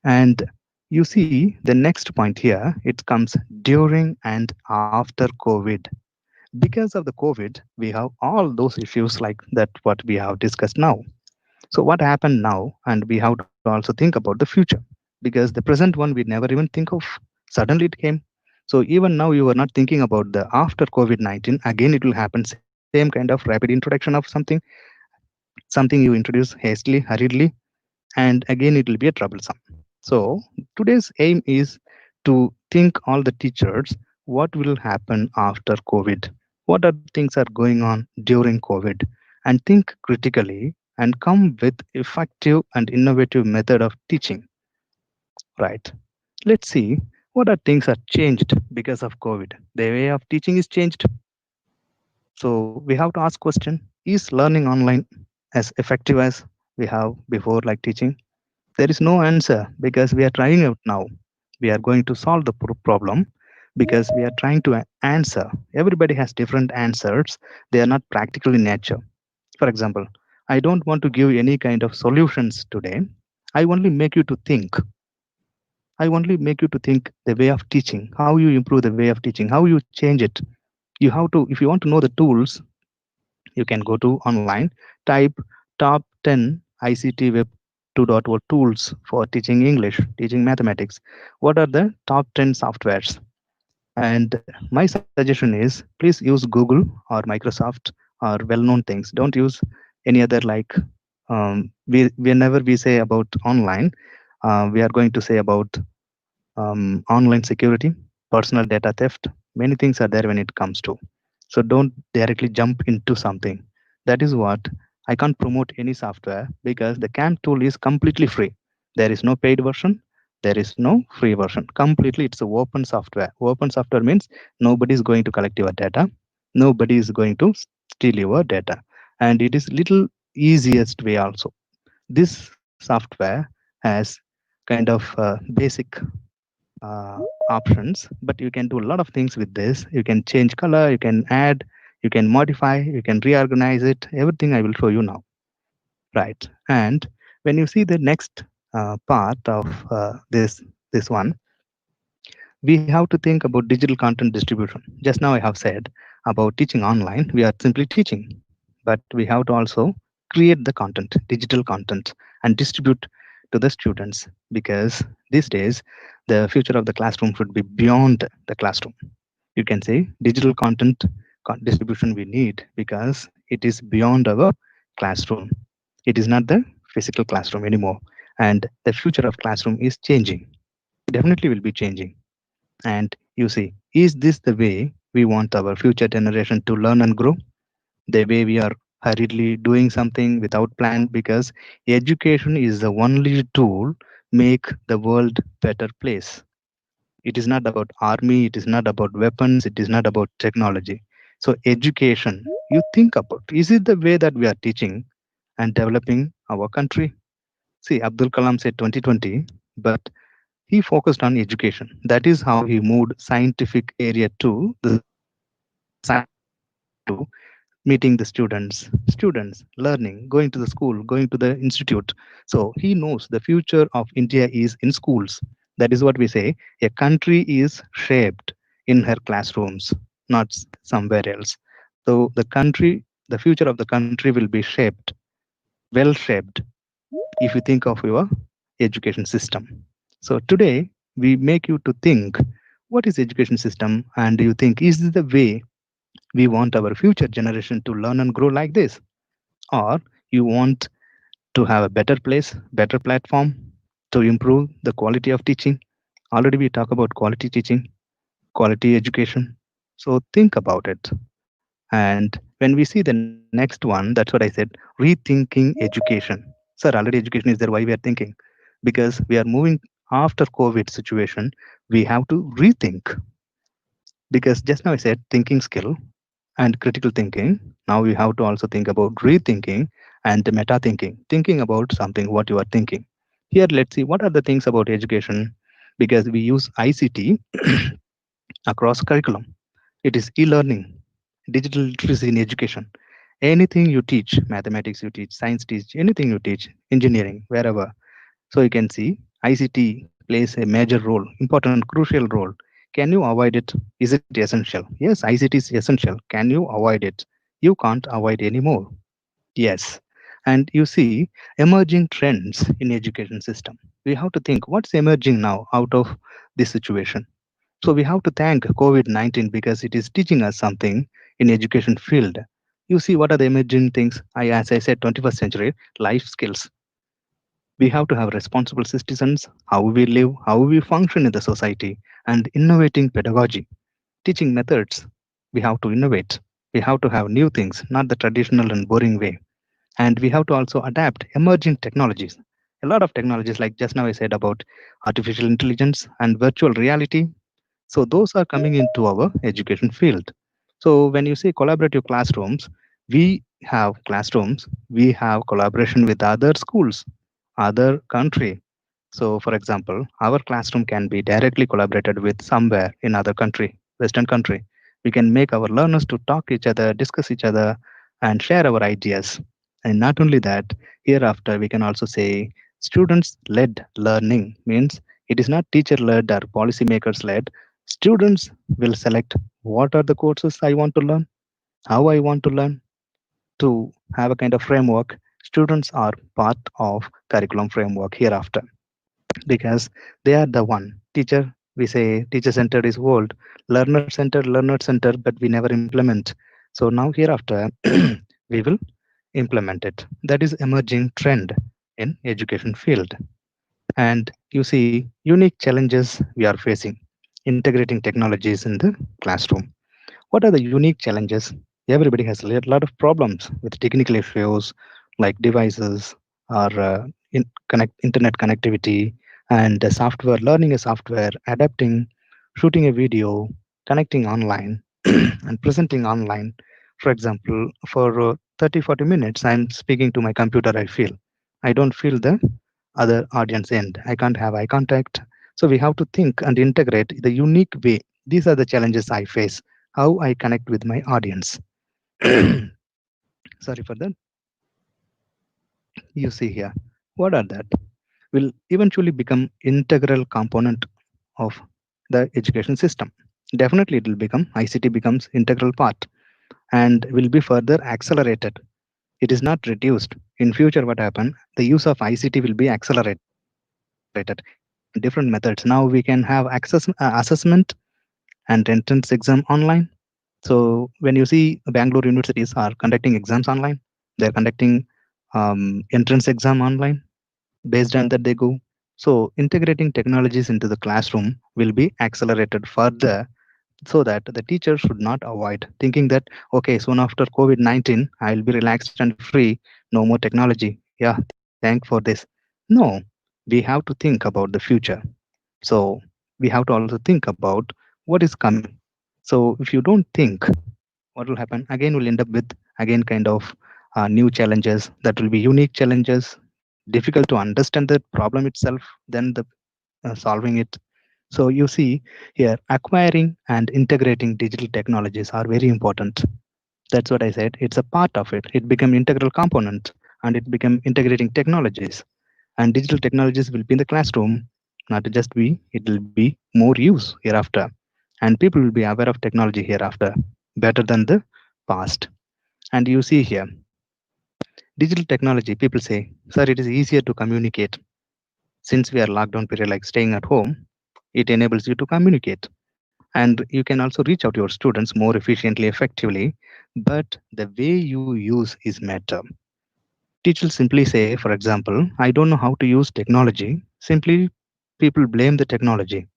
And you see the next point here, it comes during and after COVID. Because of the COVID, we have all those issues like that what we have discussed now. So what happened now, and we have to also think about the future, because the present one we never even think of. Suddenly it came. So even now you are not thinking about the after COVID-19. Again, it will happen same kind of rapid introduction of something you introduce hastily, hurriedly, and again it will be a troublesome. So today's aim is to think all the teachers what will happen after COVID, what are things are going on during COVID, and think critically and come with effective and innovative method of teaching. Right. Let's see what are things are changed because of COVID. The way of teaching is changed. So we have to ask question: is learning online as effective as we have before, like teaching? There is no answer because we are trying out now. We are going to solve the problem because we are trying to answer. Everybody has different answers. They are not practical in nature. For example, I don't want to give any kind of solutions today. I only make you to think. I only make you to think the way of teaching, how you improve the way of teaching, how you change it. You have to, if you want to know the tools, you can go to online, type top 10 ICT Web 2.0 tools for teaching English, teaching mathematics. What are the top 10 softwares? And my suggestion is please use Google or Microsoft or well-known things. Don't use any other like whenever we say about online, we are going to say about online security, personal data theft. Many things are there when it comes to. So don't directly jump into something. That is what I can't promote any software because the CAMP tool is completely free. There is no paid version. There is no free version. Completely, it's a open software. Open software means nobody is going to collect your data. Nobody is going to steal your data, and it is little easiest way also. This software has kind of basic options, but you can do a lot of things with this. You can change color, you can add, you can modify, you can reorganize it. Everything I will show you now. Right. And when you see the next part of this one, we have to think about digital content distribution. Just now I have said about teaching online, we are simply teaching, but we have to also create the content, digital content, and distribute to the students, because these days the future of the classroom should be beyond the classroom. You can say digital content distribution we need because it is beyond our classroom. It is not the physical classroom anymore, and the future of classroom is changing. Definitely will be changing. And you see, is this the way we want our future generation to learn and grow? The way we are hurriedly doing something without plan, because education is the only tool make the world better place. It is not about army, it is not about weapons, it is not about technology. So education, you think about, is it the way that we are teaching and developing our country? See, Abdul Kalam said 2020, but he focused on education. That is how he moved scientific area to the civilian area. to meeting the students learning, going to the school, going to the institute. So he knows the future of India is in schools. That is what we say. A country is shaped in her classrooms, not somewhere else. So the future of the country will be shaped, well shaped, if you think of your education system. So today we make you to think, what is education system, and do you think is this the way we want our future generation to learn and grow like this, or you want to have a better place, better platform to improve the quality of teaching? Already we talk about quality teaching, quality education. So think about it. And when we see the next one, that's what I said, rethinking education. Sir, already education is there. Why we are thinking? Because we are moving after COVID situation. We have to rethink, because just now I said thinking skill and critical thinking. Now we have to also think about rethinking and meta thinking, thinking about something what you are thinking. Here, let's see what are the things about education, because we use ICT across curriculum. It is e-learning, digital literacy in education. Anything you teach, mathematics you teach, science teach, anything you teach, engineering, wherever. So you can see ICT plays a major role, important, crucial role. Can you avoid it? Is it essential? Yes, ICT is essential. Can you avoid it? You can't avoid anymore. Yes. And you see emerging trends in education system. We have to think what's emerging now out of this situation. So we have to thank COVID-19 because it is teaching us something in education field. You see what are the emerging things? As I said, 21st century life skills. We have to have responsible citizens, how we live, how we function in the society, and innovating pedagogy, teaching methods. We have to innovate. We have to have new things, not the traditional and boring way. And we have to also adapt emerging technologies. A lot of technologies, like just now I said about artificial intelligence and virtual reality. So those are coming into our education field. So when you say collaborative classrooms, we have collaboration with other schools, other country. So for example, our classroom can be directly collaborated with somewhere in other country, Western country. We can make our learners to talk each other, discuss each other, and share our ideas. And not only that, hereafter we can also say students led learning means it is not teacher led or policymakers led. Students will select what are the courses I want to learn, how I want to learn, to have a kind of framework. Students are part of curriculum framework hereafter, because they are the one. Teacher, we say teacher centered is old, learner centered, but we never implement. So now hereafter, we will implement it. That is emerging trend in education field. And you see unique challenges we are facing, integrating technologies in the classroom. What are the unique challenges? Everybody has a lot of problems with technical issues like devices or internet connectivity, and software, learning a software, adapting, shooting a video, connecting online, and presenting online. For example, for 30, 40 minutes, I'm speaking to my computer, I feel. I don't feel the other audience end. I can't have eye contact. So we have to think and integrate the unique way. These are the challenges I face, how I connect with my audience. Sorry for that. You see here, what are that? Will eventually become integral component of the education system. Definitely, it will become ICT becomes integral part and will be further accelerated. It is not reduced. In future, what happen? The use of ICT will be accelerated in different methods. Now we can have assessment and entrance exam online. So when you see Bangalore universities are conducting exams online, they're conducting entrance exam online. Based on that, they go. So integrating technologies into the classroom will be accelerated further, so that the teacher should not avoid thinking that okay, soon after COVID-19, I'll be relaxed and free. No more technology. Yeah, thank for this. No, we have to think about the future. So we have to also think about what is coming. So if you don't think, what will happen again, will end up with again kind of new challenges that will be unique challenges, difficult to understand the problem itself, then the solving it. So you see here, acquiring and integrating digital technologies are very important. That's what I said. It's a part of it. It become integral component and it become integrating technologies. And digital technologies will be in the classroom, not just be, it will be more use hereafter. And people will be aware of technology hereafter better than the past. And you see here, digital technology, people say, sir, it is easier to communicate. Since we are lockdown period, like staying at home, it enables you to communicate. And you can also reach out to your students more efficiently, effectively. But the way you use is matter. Teachers simply say, for example, I don't know how to use technology. Simply, people blame the technology.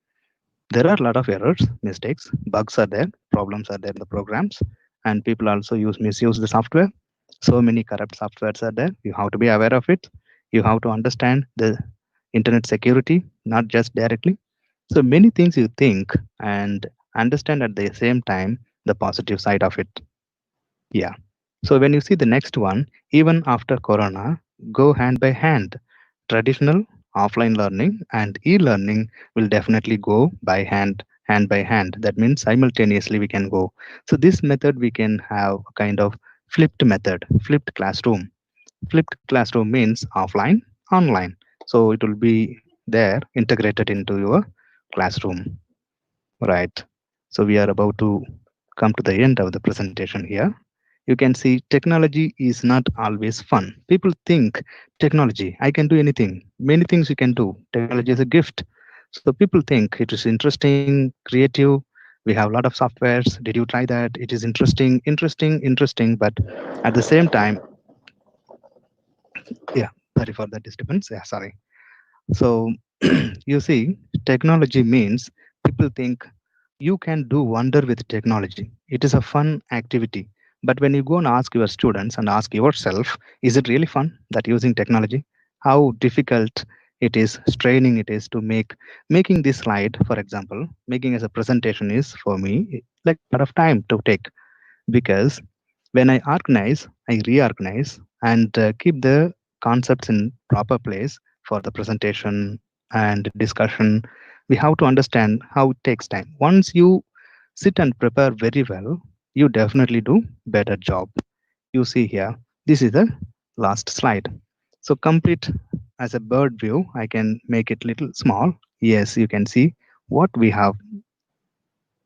There are a lot of errors, mistakes, bugs are there, problems are there in the programs, and people also misuse the software. So many corrupt softwares are there. You have to be aware of it. You have to understand the internet security, not just directly. So many things you think and understand at the same time the positive side of it. Yeah. So when you see the next one, even after Corona, go hand by hand. Traditional offline learning and e-learning will definitely go by hand by hand. That means simultaneously we can go. So this method we can have a kind of flipped method, flipped classroom. Flipped classroom means offline, online. So it will be there integrated into your classroom. Right. So we are about to come to the end of the presentation here. You can see technology is not always fun. People think technology, I can do anything. Many things you can do. Technology is a gift. So people think it is interesting, creative. We have a lot of softwares. Did you try that? It is interesting, interesting, interesting. But at the same time, yeah, sorry for the disturbance. Yeah, sorry. So you see, technology means people think you can do wonder with technology. It is a fun activity. But when you go and ask your students and ask yourself, is it really fun that using technology? How difficult it is, straining it is to making this slide, for example, making as a presentation is for me like a lot of time to take because when I organize, I reorganize and keep the concepts in proper place for the presentation and discussion. We have to understand how it takes time. Once you sit and prepare very well, you definitely do better job. You see here, this is the last slide. So complete as a bird view, I can make it little small. Yes, you can see what we have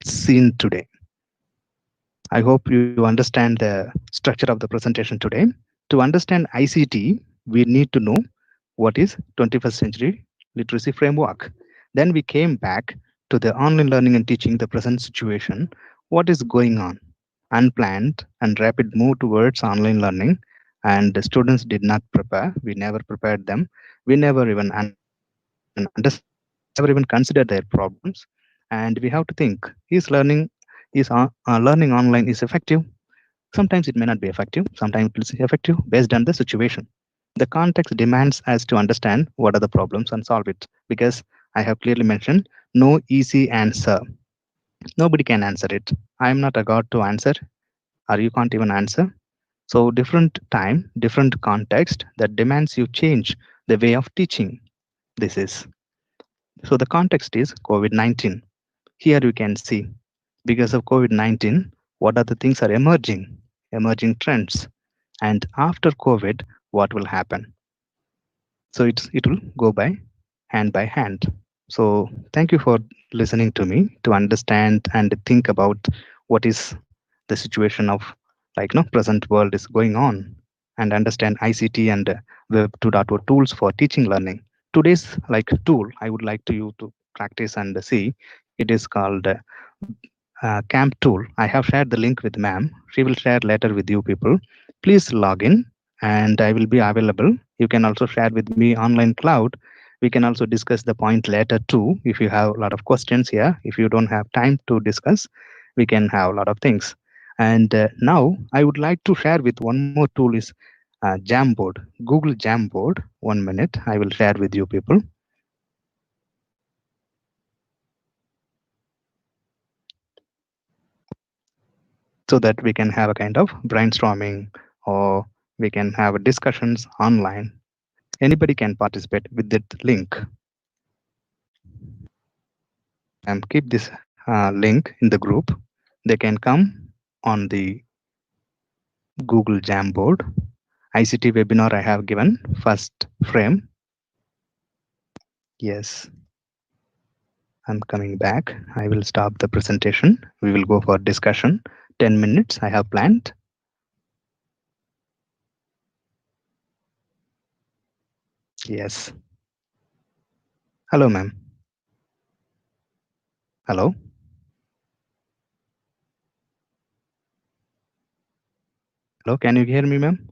seen today. I hope you understand the structure of the presentation today. To understand ICT, we need to know what is 21st century literacy framework. Then we came back to the online learning and teaching, the present situation, what is going on, unplanned and rapid move towards online learning. And the students did not prepare. We never prepared them. We never even understand them. We never even considered their problems. And we have to think: is learning online is effective? Sometimes it may not be effective, sometimes it is effective based on the situation. The context demands us to understand what are the problems and solve it. Because I have clearly mentioned no easy answer. Nobody can answer it. I am not a god to answer, or you can't even answer. So different time, different context that demands you change the way of teaching. This is so the context is COVID-19. Here you can see because of COVID-19, what are the things are emerging trends, and after COVID, what will happen? So it will go by hand. So thank you for listening to me to understand and think about what is the situation of present world is going on and understand ICT and Web 2.0 tools for teaching learning. Today's tool I would like to you to practice and see. It is called camp tool. I have shared the link with ma'am. She will share later with you people. Please log in and I will be available. You can also share with me online cloud. We can also discuss the point later too. If you have a lot of questions here, if you don't have time to discuss, we can have a lot of things. And now I would like to share with one more tool is Jamboard, Google Jamboard. 1 minute, I will share with you people. So that we can have a kind of brainstorming or we can have discussions online. Anybody can participate with that link. keep this link in the group. They can come on the Google Jamboard. ICT webinar I have given first frame. Yes, I'm coming back. I will stop the presentation. We will go for discussion. 10 minutes I have planned. Yes. Hello, ma'am. Hello. Hello, can you hear me, ma'am?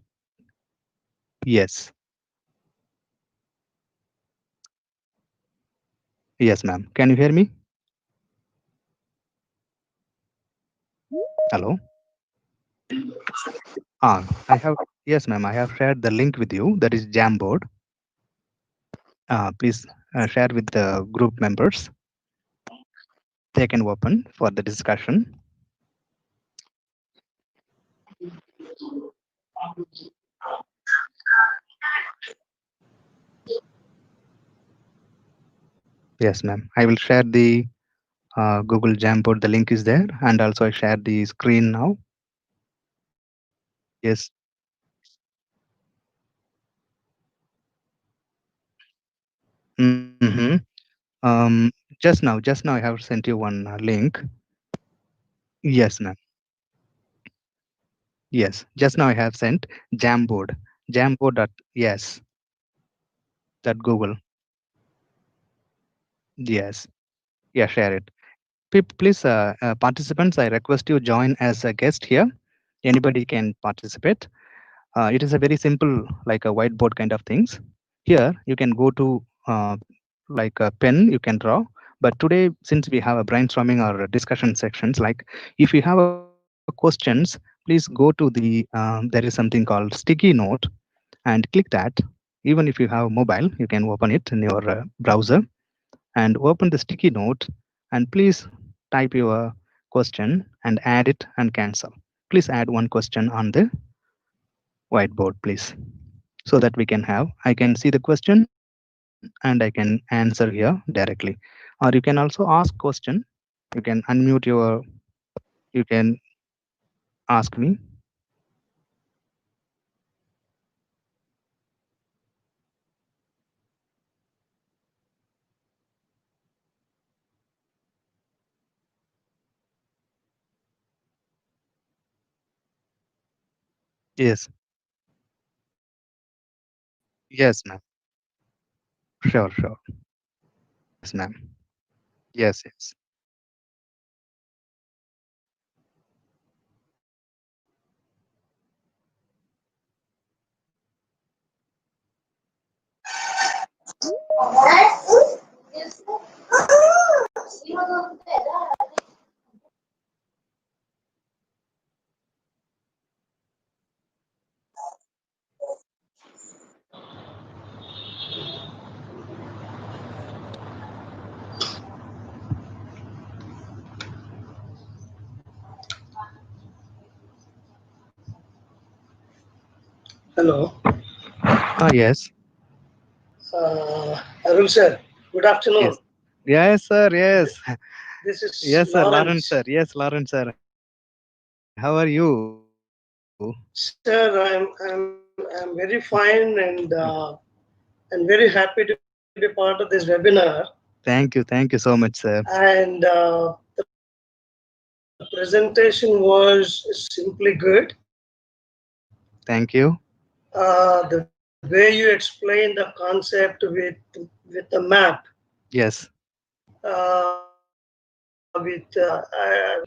Yes. Yes, ma'am. Can you hear me? Hello. I have, yes, ma'am. I have shared the link with you. That is Jamboard. Please share with the group members. They can open for the discussion. Yes, ma'am. I will share the Google Jamboard. The link is there, and also I share the screen now. Yes. Mm-hmm. Just now, I have sent you one link. Yes, ma'am. Yes, just now I have sent Jamboard. Jamboard. Yes, that Google. Yes. Yeah, share it. Please, participants, I request you join as a guest here. Anybody can participate. It is a very simple, like a whiteboard kind of things. Here, you can go to like a pen, you can draw. But today, since we have a brainstorming or a discussion sections, like if you have a questions, please go to the, there is something called sticky note and click that. Even if you have mobile, you can open it in your browser and open the sticky note and please type your question and add it and cancel. Please add one question on the whiteboard, please, so that we can have, I can see the question and I can answer here directly. Or you can also ask question. You can unmute your, you can ask me. Yes, yes, ma'am. Sure, sure. Yes, ma'am. Yes, yes. Hello. Yes. Arul sir, good afternoon. Yes. Yes, sir. Yes. This is Yes, sir. Lawrence, Lawrence. sir. Yes, Lawrence, sir. How are you? Sir, I'm very fine and very happy to be part of this webinar. Thank you. Thank you so much, sir. And the presentation was simply good. Thank you. The way you explained the concept with the map, Yes. with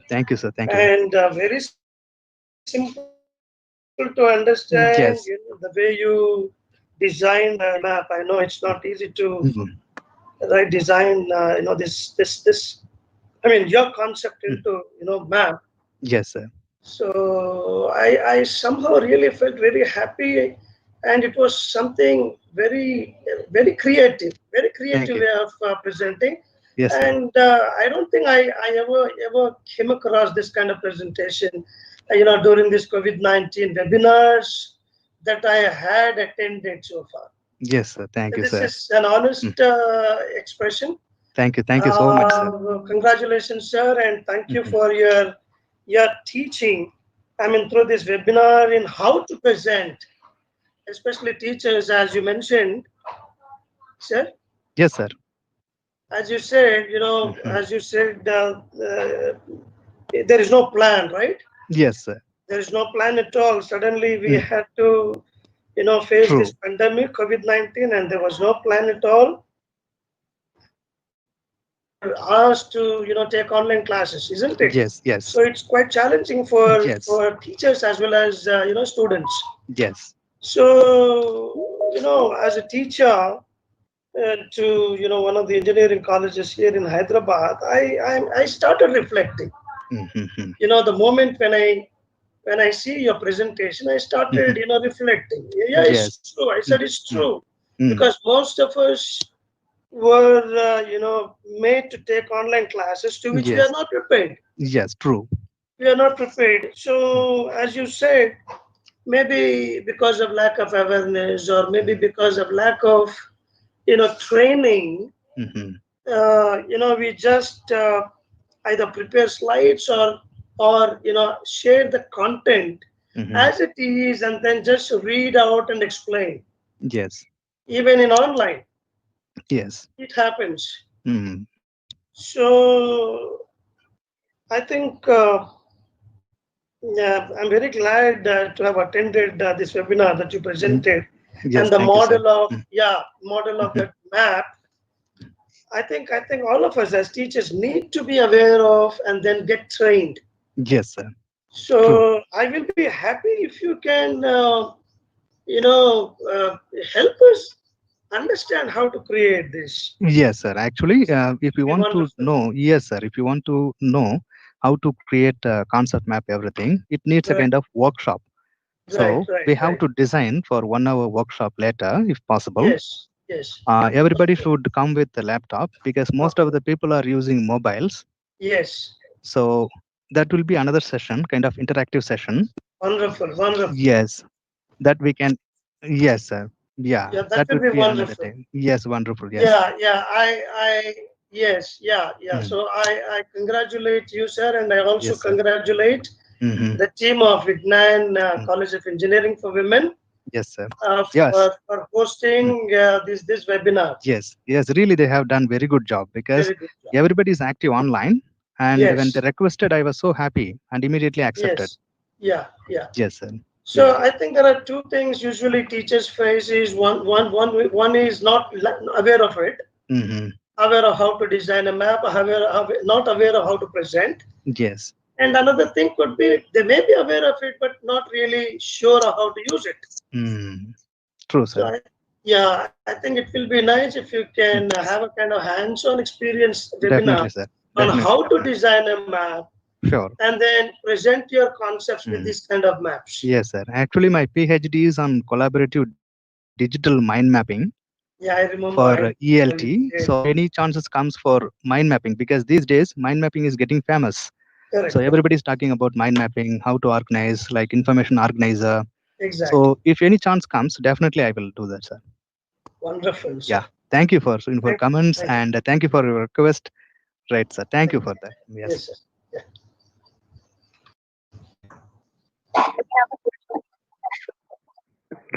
Thank you, sir. Thank you. and very simple to understand. The way you Yes. design the map. I know it's not easy to Mhm. right design. This. I mean, your concept Mm. into map. Yes, sir. So I somehow really felt very happy, and it was something very Thank creative you. way of presenting. Yes, sir. And I don't think I ever came across this kind of presentation, during this COVID-19 webinars that I had attended so far. Yes, sir. Thank you, This sir. is an Mm. honest expression. Thank you so much, sir. Congratulations, sir, and thank you Mhm. for your teaching. I mean, through this webinar in how to present, especially teachers, as you mentioned, sir. Yes, sir. As you said, Mhm. as you said, there is no plan, right? Yes, sir. There is no plan at all. Suddenly, we Mm, had to, face this true. pandemic, COVID-19, and there was no plan at all. We were asked to, take online classes, isn't it? Yes, yes, So it's quite challenging for yes, teachers as well as students. yes. So, as a teacher to one of the engineering colleges here in Hyderabad, I started reflecting. Mhm. The moment when I see your presentation, I started Mhm. reflecting. Yeah, it's Yes. true. I Mm, said it's mm, true mm. because most of us were made to take online classes to which we are Yes, not prepared. yes, true. We are not prepared. Mm, So as you said, maybe because of lack of awareness or maybe mm, because of lack of training, mhm. we just either prepare slides or share the content Mhm. as it is and then just read out and explain. Yes, Even in online, yes. it happens. Mm. So I think yeah, I'm very glad to have attended this webinar that you Mm. presented, Yes, and the thank you, sir. model of Mm. model of Mhm. that map. I think all of us as teachers need to be aware of and then get trained. Yes, sir. True. So I will be happy if you can you know uh, help us understand how to create this. Yes, sir. Actually, if you Be want to wonderful. know, yes, sir. If you want to know how to create a concept map, everything, it needs a Right, kind of workshop. right, So right, we have right. to design for 1 hour workshop later, if possible. Yes, yes. Everybody should come with a laptop because most of Okay. the people are using mobiles. Yes. So that will be another session, kind of interactive session. Wonderful, wonderful. Yes, that we can. Yes, sir. Yeah, Yeah, that that will would be be another wonderful. time. Yes, wonderful. Yes. Yeah, yeah. Yes, yeah, yeah. Mm. So I congratulate you, sir, and I also Yes, sir. congratulate Hmm. the team of Vignan College of Engineering for Women Yes, sir. Yes. for Mm. hosting this webinar. Yes. Yes. Really, they have done very good job because Very good job. everybody is active online. And when they Yes, requested, I was so happy and immediately accepted. yes, yeah, yeah. Yes, sir. So Yeah. I think there are two things usually teachers face is one is not aware of it, Hmm. aware of how to design a map, not aware of how to present. Yes. And another thing could be they may be aware of it, but not really sure of how to use it. Mm. True, So sir. yeah, I think it will be nice if you can Mm. have a kind of hands-on experience webinar Definitely, sir. on Definitely, how to definitely. design a map Sure. and then present your concepts with Mm. these kind of maps. Yes, sir. Actually, my PhD is on collaborative digital mind mapping Yeah, I for remember. ELT. You So said any chances comes for mind mapping because these days mind mapping is getting famous. So correct, correct. everybody is talking about mind mapping, how to organize, like information organizer. Exactly. So if any chance comes, definitely I will do that, sir. Wonderful, sir. Yeah. Thank you for Thank you. comments Thank you. and thank you for your request. Right, sir. Thank Thank you you. for that. Yes. Yes, sir. Yeah.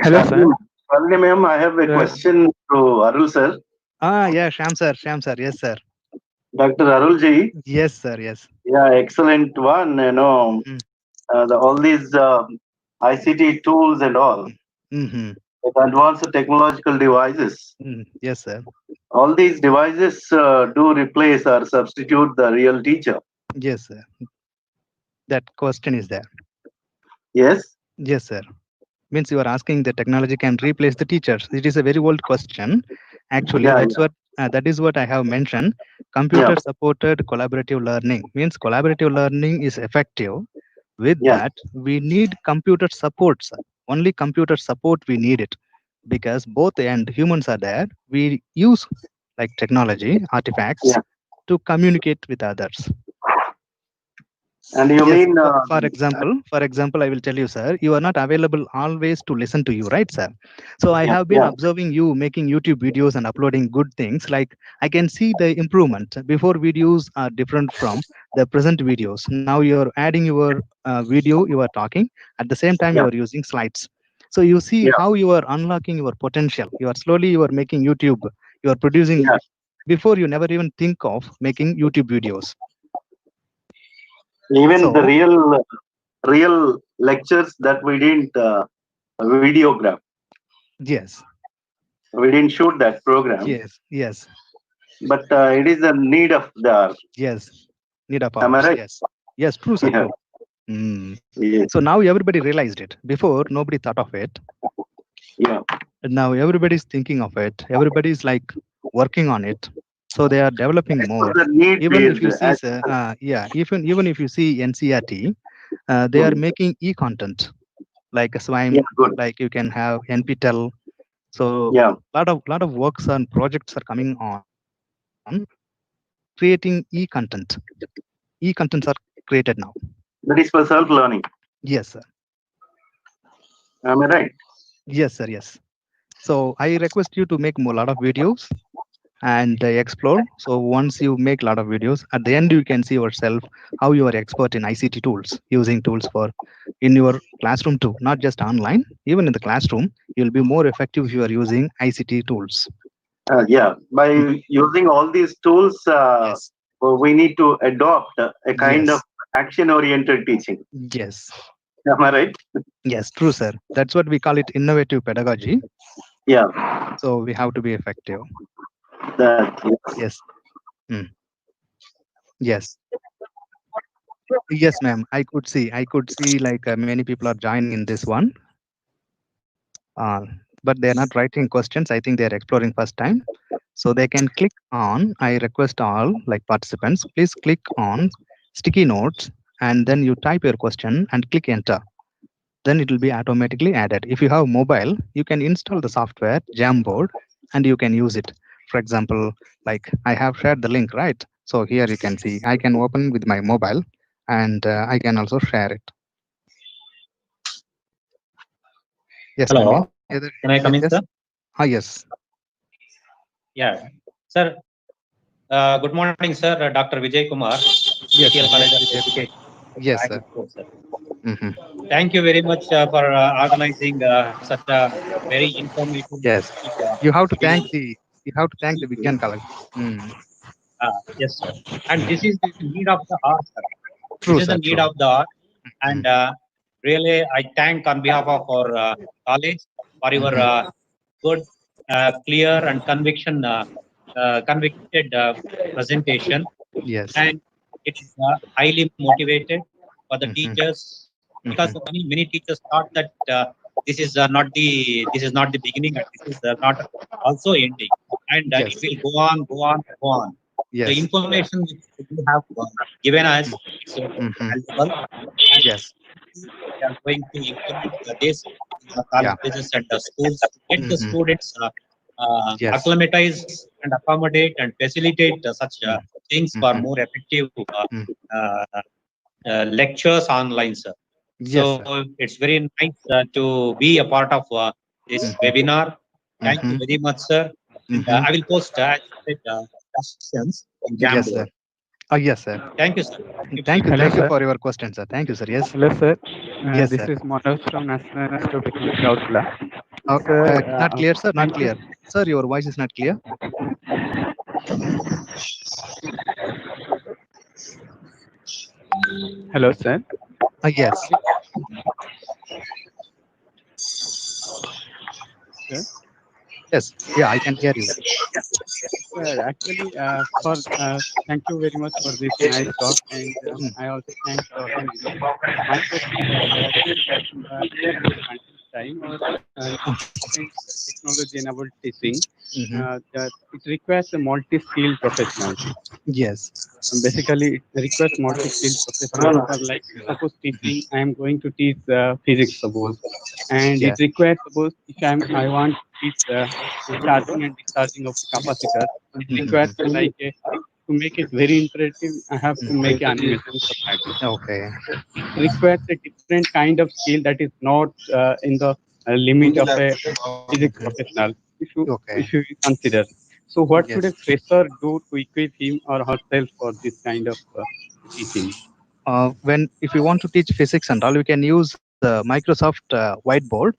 Hello, sir. Shalini ma'am, I have a Uh, question to Arul sir. Yeah, Sham sir. Sham sir. Yes, sir. Dr. Arul ji, Yes, sir. Yes. yeah, excellent one. Mm. All these ICT tools and all, Mm-hmm. with advanced technological devices. Mm. Yes, sir. All these devices do replace or substitute the real teacher. Yes, sir. That question is there. Yes? Yes, sir. Means you are asking the technology can replace the teachers. It is a very old question. Actually, Yeah, that is what I have mentioned. yeah, Computer supported collaborative learning means collaborative learning is effective. With yeah, that, we need computer support, sir. Only computer support we need it because both end humans are there. We use like technology artifacts yeah. to communicate with others. And you Yes, mean, for example, I will tell you, sir, you are not available always to listen to you, right, sir? So I yeah, have been yeah, observing you making YouTube videos and uploading good things. Like I can see the improvement. Before videos are different from the present videos. Now you're adding your video, you are talking. At the same time, yeah, you are using slides. So you see yeah, how you are unlocking your potential. You are making YouTube. You are producing yeah. before you never even think of making YouTube videos. Even the So real lectures that we didn't videograph, yes, we didn't shoot that program, yes. but it is the need of the hour. Yes, need of Am I ours. right? Yes, yes, true, sir, Yeah, true. Mm. yes, So now everybody realized it. Before, nobody thought of it. yeah. And now everybody's thinking of it. Everybody's like working on it. So they are developing So more. the need Even if based, you see, sir, yeah, even if you see NCRT, they are making e-content like a yeah, swime, good. like you can have NPTEL. So Yeah, lot of works and projects are coming on creating e-content. E-contents are created now. that is for self learning. Yes, sir. Am I right? Yes, sir. Yes. So I request you to make more lot of videos and explore. So once you make a lot of videos, at the end you can see yourself how you are expert in ICT tools, using tools for in your classroom too, not just online. Even in the classroom, you'll be more effective if you are using ICT tools. Yeah, by Mm, using all these tools, yes. we need to adopt a kind of Yes. action oriented teaching. Yes. Am I right? Yes. True, sir. That's what we call it innovative pedagogy. Yeah, So we have to be effective. that, yes. Yes. Mm. Yes. Yes, ma'am. I could see. I could see like many people are joining in this one. But they're not writing questions. I think they're exploring first time. So they can click on, I request all like participants, please click on sticky notes and then you type your question and click enter. Then it will be automatically added. If you have mobile, you can install the software Jamboard and you can use it. For example, like I have shared the link, right? So here you can see, I can open with my mobile and I can also share it. Yes, ma'am. Hello, can I come in, Yes. sir? Ah, yes. Yeah, sir. Good morning, sir. Dr. Vijay Kumar, Yes, CTL sir. College of Education. Yes, sir. Bangalore, sir. Hmm. Thank you very much for organizing such a very informative Yes. You have to thank the Vigyan College. Mm. yes, sir. And this is the need of the hour, sir. This True, is the sir. need True. of the hour. And Mm. really, I thank on behalf of our college for your Hmm. good, clear, and convicted presentation. Yes. And it is highly motivated for the Hmm. teachers because Hmm. many teachers thought that this is not the beginning and this is not also ending, and it Yes. will go on, go on, go on. The Yes. information which you have given us is Hmm. valuable, and Yes. we are going to implement this in the Yeah. colleges and the schools to get the Hmm. students Yes. acclimatize and accommodate and facilitate such things for Hmm. more effective Hmm. uh, lectures online, sir. So Yes, sir. it's very nice to be a part of this Hmm. webinar. Thank you Hmm. very much, sir. And Hmm. I will post as you said, questions in Yes, sir. Jamboard. Oh, yes, sir. Thank you, sir. Thank you very Thank you. much. Hello, Thank you sir. for your question, sir. Thank you, sir. Yes. Hello, sir. Yes, This sir. is Manoj from National Institute of Technology, Rautla. Oh, Sir, not clear, sir. Not thank you. clear. Sir, your voice is not clear. Hello, sir. Yes. Sir, Yes. Yeah, I can hear you. sir actually, thank you very much for this nice talk, and Mm. I also thank the organizer. My question is, here in the country's time, important technology enabled teaching, Hmm. that it requires a multi-skilled professionals. Yes. Basically, it requires multi-skilled professionals for, like, suppose teaching. I am going to teach physics, suppose, and it Yes. requires, suppose, if I want to teach charging and discharging of the capacitor, it requires Hmm. like to make it very interactive, I have to make animations for that. Okay. Requires a different kind of skill that is not in the limit of a physics professional. Okay. If you consider, so what should Yes. a fresher do to equip him or herself for this kind of teaching? When if you want to teach physics and all, you can use Microsoft Whiteboard.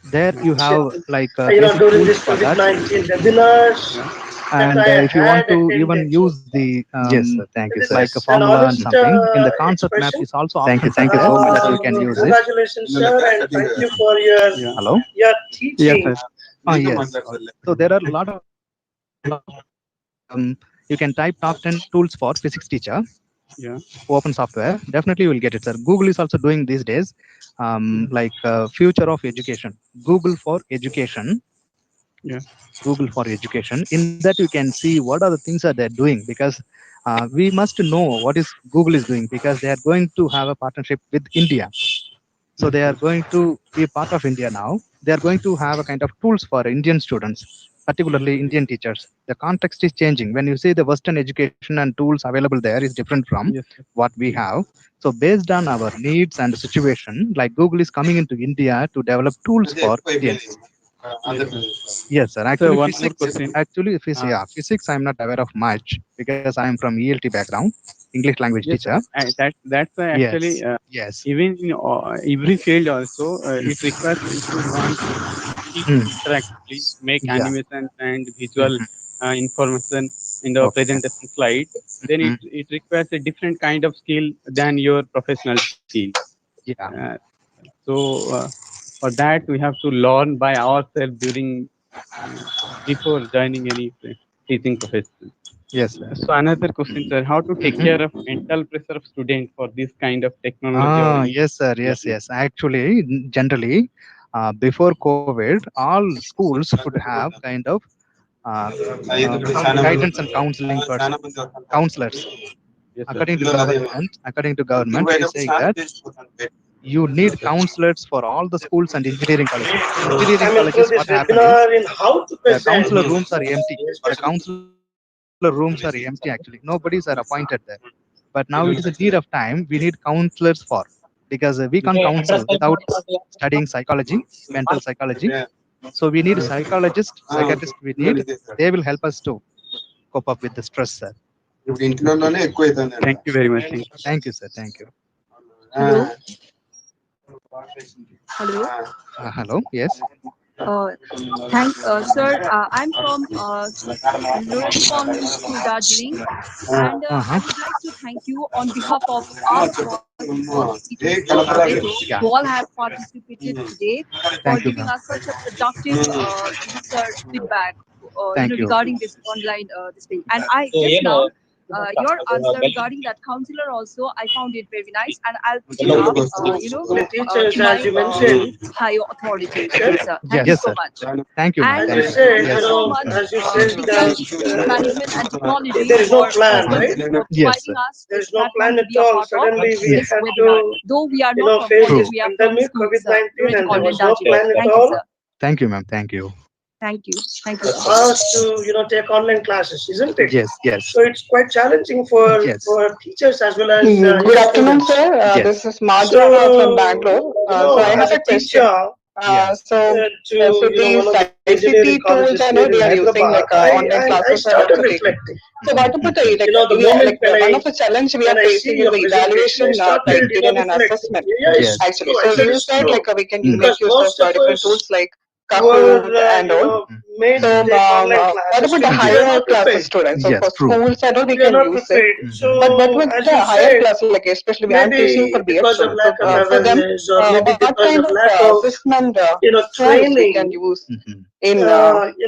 There you have like basic During tools this for that. COVID-19 webinars Yeah. that And I if you want had to even attended, so use the Yes, sir. Thank you, this sir. like a is an formula and honest something in the concept map expression. is also Thank you. option Thank you there so much, that sir. you can use it. Congratulations, sir, and thank you for Yeah. Hello. your Yes, teaching. sir. Yes. So there are a lot of you can type top 10 tools for physics teacher, Yeah. open software. Definitely you will get it, sir. Google is also doing these days like future of education. Google for education. Yeah. Google for education. In that you can see what are the things that they're doing, because we must know what is Google is doing, because they are going to have a partnership with India. So they are going to be part of India now. They are going to have a kind of tools for Indian students, particularly Indian teachers. The context is changing. When you see the Western education and tools available there is different from Yes, sir. what we have. So based on our needs and situation, like Google is coming into India to develop tools for Indians. Yes, sir. Yes, sir. So Actually, one more physics. question. Actually, Uh, physics. I'm not aware of much because I am from ELT background, English language yes, teacher. sir. That's why Yes, actually yes. even in every field also it requires, if you want to teach Mm. interactively, make Yeah. animations and visual Mhm. information in the Okay. presentation slide, then Mhm. it requires a different kind of skill than your professional skill. Yeah. Uh, so for that we have to learn by ourselves during uh, before joining any teaching profession. Yes, sir. So another question, sir, how to take care Mhm. of mental pressure of student for this kind of technology or Ah, any yes, sir. Yes, learning? yes. Actually, generally, before COVID, all schools would have kind of uh, guidance and counseling person, counselors. Yes, sir. According to government, it is saying that you need counselors for all the schools and engineering colleges. Engineering Through colleges, this what happened is webinar in how to the present, counselor rooms are empty. The especially counselor rooms are empty actually. Nobody's are appointed there. But now it is a need of time. We need counselors for, because we can't counsel without studying psychology, mental psychology. So we need a psychologist, psychiatrist. We need. They will help us to cope up with the stress, sir. Thank you very much. Thank you. Thank you, sir. Thank you. Hello. Hello. Hello. Yes. Uh, Sir. I'm from Loyola Convent School, Darjeeling, and I Uh-huh. would like to thank you on behalf of our teachers today, Yeah. who all have participated today, for Thank you, giving ma'am. us such a productive, sir, feedback, Thank you. regarding this online this thing. And I just now. Your answer regarding that counselor also, I found it very nice, and I'll put it up, the teachers, to my as you mentioned, higher authority. sir, Sir, thank you Yes, so sir. much. Thank you, ma'am. And as you Thank you. said, thank you Yes. so much, as you said, Digital Management and Technology, there is no for plan, Uh-huh. right? Yes, providing sir. us There this is no platform plan to at be a all. part of Suddenly we this Yes. had webinar. to, Though we are not from face college, True. this we are from pandemic, schools, COVID-19, Loyola and there Convent, was no Darjeeling. plan at Thank you, all. sir. Thank you, ma'am. Thank you. Thank you. Thank you, We're sir. asked to, take online classes, isn't it? Yes. Yes. So it's quite challenging for Yes. teachers as well as Good afternoon, students. sir. Yes. This is Marjana from So, Bangalore. So I have as a a question. teacher Yeah. So one these of the ICT engineering tools, I colleges know here they in are using like Hyderabad, online I classes are also started taken. reflecting. So what about the like The we are, moment like when one of the challenge we are I see facing is your the presentation, I evaluation started, criterion and reflecting. assessment Yeah, it's Yes. actually. true. I So said you it's said true like we can Mm. make because use of most of different tools us like were, Kahoot and all. Mhm. made So to Mhm. take online what classes about the because we are higher not classes prepared. students? So Yes. for True. schools and all we We are can not use it. prepared. Mhm. But So, with as the you higher said, class, like especially I'm teaching for maybe BF because of students. So lack of for them, awareness or maybe what because kind of of lack of, assessment tools we can training, use Mhm. in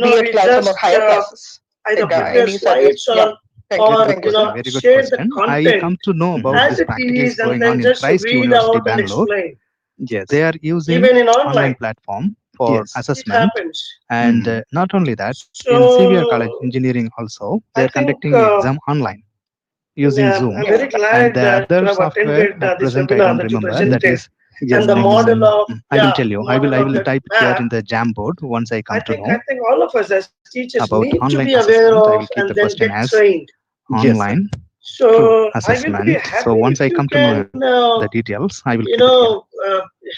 BEd we classroom or just higher classes? either Like Yeah. prepare any suggestion? slides Yeah. Thank you. or Good Thank you, question. sir. Very good share the question. I content come to know about as this it practicals is and going then on in just Christ read University, out and Bangalore. explain. They are using Even in online online, platform for Yes. it assessment, happens. and not only that, in CVR College So Engineering also they I are think conducting exam online using Zoom. I'm very And glad the that other you have software attended at this present I webinar don't that you remember. That presented is and Yes. the Thank you, sir. model of I will tell you. I will that type here map. in the Jamboard once I come to know I think all of us as teachers about need to online be aware assessment. I of will keep and the then question get as trained. online So I will be assessment. So happy once if I you come to can, know the details, I will you keep it here. know,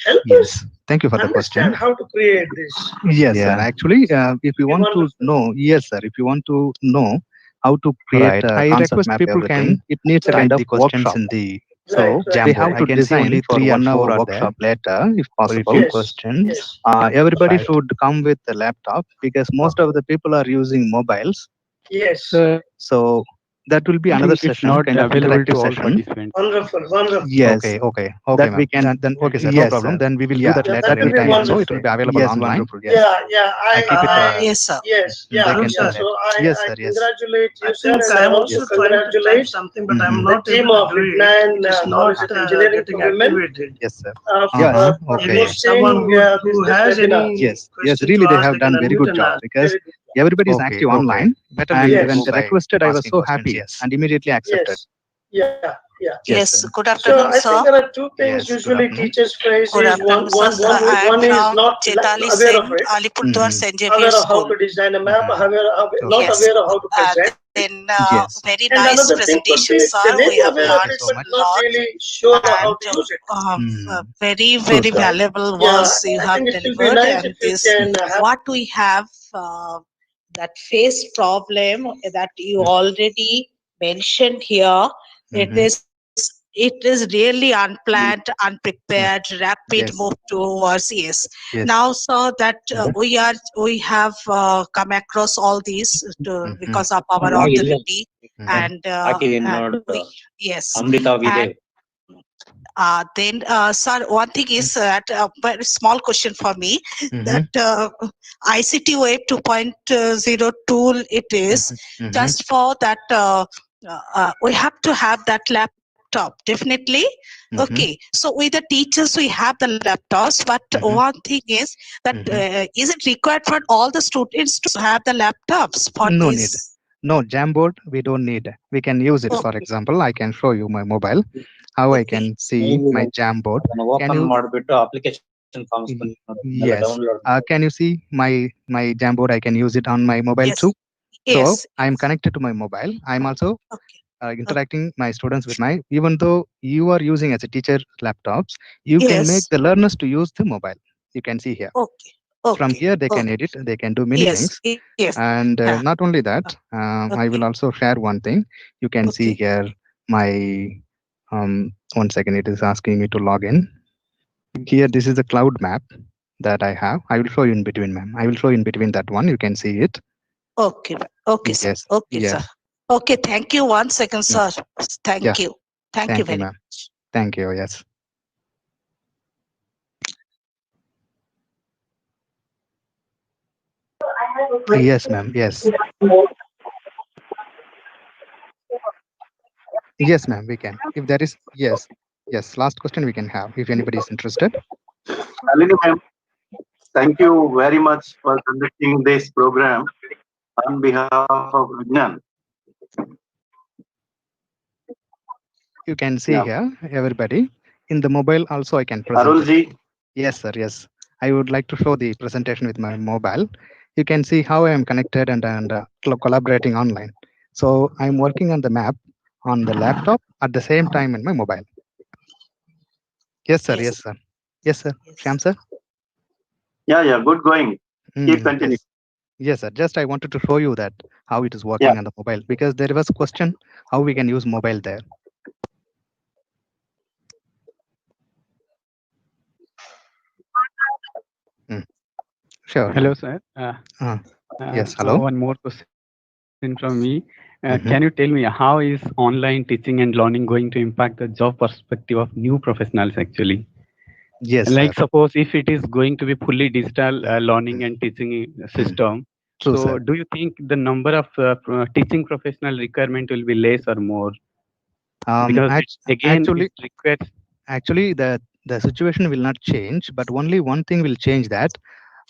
help Yes. us Thank you for the understand question. how to create this. Yes, sir. Actually, if you Be want to wonderful. know, yes, sir. If you want to know how to create a I concept request map, people everything, can it needs a Right, kind of questions in the right, right. they have Jamboard. to I can see design only for three or 1 hour four are there. workshop later, if possible. Yes, yes. Everybody Right. should come with a laptop because most of the people are using mobiles. Yes. So that will be I another think it's session, not kind of available interactive to all session. participants. Wonderful, wonderful. Yes, Okay, that we ma'am. can. Then okay, sir. No Yes, problem. sir. Then we will do Yeah, that Yeah, later that will be anytime. So it will wonderful. be available yes, online. wonderful. Yes, Yeah, yeah. I keep it. Yes, sir. Yes, They yeah, can yeah. see So that. Yes, I sir. Yes. congratulate I you, sir, think and I I am also also Yes. trying to type congratulate something, but I'm Mhm. the not team able to of do it. Ignan It is Knowledge not and Engineering for getting Women activated. Yes, sir. for, Yeah. for Okay. Maybe someone hosting who this has webinar. any Yes. Yes. question Really, to they ask, have they can done very unmute good and job ask. because Very good. everybody is Okay, active okay. online. Better we And will Yes, when go they by requested, I was asking so questions. happy Yes. and immediately accepted. yes, yeah, yeah. Yes, Yes, sir. good So afternoon, I think sir. there are two things Yes. Good usually afternoon. teachers face Good is afternoon, sir. I am one is from not Chetali aware Singh, of it, Alipurduar Mm-hmm. St. Xavier aware of how School. to design a map, Mm-hmm. not Okay. Yes. aware of how to present. Then Yes. very And nice another thing could presentation, be they sir. may We be have aware of Thank you learned it, so but much. a not lot, really sure how and to use it. very, So, very valuable yeah, words you I have think it will be delivered. nice if And you this, can have. what we have, that face problem that you already mentioned here, it Mm-hmm. is it is really unplanned, unprepared, rapid move Yes. towards yes. Now, Yes. so that we have come across all these Mm-hmm. because of our authority, Mm-hmm. and we yes, and then, sir, one thing is that very small question for me, Mm-hmm. that ICT Web 2.0 tool it is Mm-hmm. just for that. We have to have that laptop definitely. Okay, Mm-hmm. so with the teachers we have the laptops, but Mm-hmm. one thing is that Mm-hmm. is it required for all the students to have the laptops for No need. this? No Jamboard. We don't need. We can use it. For Okay, example, I can show you my mobile. How I okay, can see my Jamboard. Can you? Yes. Can you see my Jamboard? I can use it on my mobile yes, too. So yes, I am yes. connected to my mobile. I'm also Okay, okay. interacting my students with my. Even though you are using as a teacher laptops, you can make Yes. the learners to use the mobile. You can see here. Okay. From Okay. here, they can Okay. edit. They can do many Yes. things. Yes. And Yeah. not only that, I will Okay. also share one thing. You can see Okay. here my 1 second. It is asking me to log in. Here, this is the cloud map that I have. I will show you in between, ma'am. I will show you in between that one. You can see it. Okay. Okay, sir. Yes. Okay, sir. Yes. Okay. Thank you. 1 second, Mm, sir. yeah. Thank you. Thank you Thank you, very ma'am. much. Thank you. Yes. Yes, ma'am. Yes. Yes, ma'am. We can. If there is, yes. Yes. Last question we can have if anybody is interested. Nalini ma'am, thank you very much for conducting this program on behalf of Vignan. You can see Yeah. here, everybody. In the mobile also I can present it. Arulji, Yes, sir. Yes. I would like to show the presentation with my mobile. You can see how I am connected and collaborating online. So I'm working on the map on the laptop at the same time in my mobile. Yes, sir. Yes. Yes, sir. Yes, sir. Sham, Yes. sir. yeah, good going. Keep continuing. Yes. Yes, sir. Just I wanted to show you that how it is Yeah. working on the mobile because there was a question how we can use mobile there. Mm, sure. Hello, sir. Uh, yes. Hello. One more question from me. Can you tell me Mm-hmm. how is online teaching and learning going to impact the job perspective of new professionals actually? Yes, Like sir. suppose if it is going to be fully digital learning Mm, and teaching mm. system, True, so sir. do you think the number of teaching professional requirement will be less or more? Um, Because it, act- again it actually, requires. actually, the situation will not change, but only one thing will change that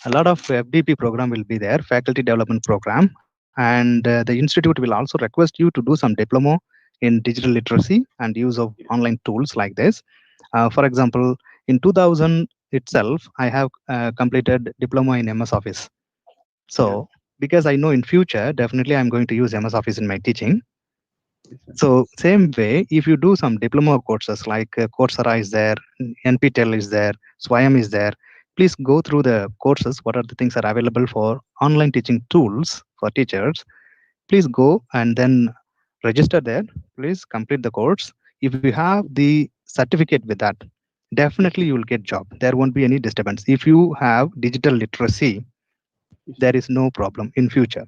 a lot of FDP program will be there, faculty development program, and the institute will also request you to do some diploma in digital literacy and use of online tools like this. For example, in 2000 itself, I have completed diploma in MS Office. Yeah. So because I know in future, definitely I'm going to use MS Office in my teaching. Yes, sir. So same way, if you do some diploma courses like Coursera is there, NPTEL is there, Swayam is there, please go through the courses. What are the things are available for online teaching tools for teachers? Please go and then register there. Please complete the course. If you have the certificate with that, Yes, definitely sir. you will get job. There won't be any disturbance. If you have digital literacy, Yes, sir. there is no problem in future.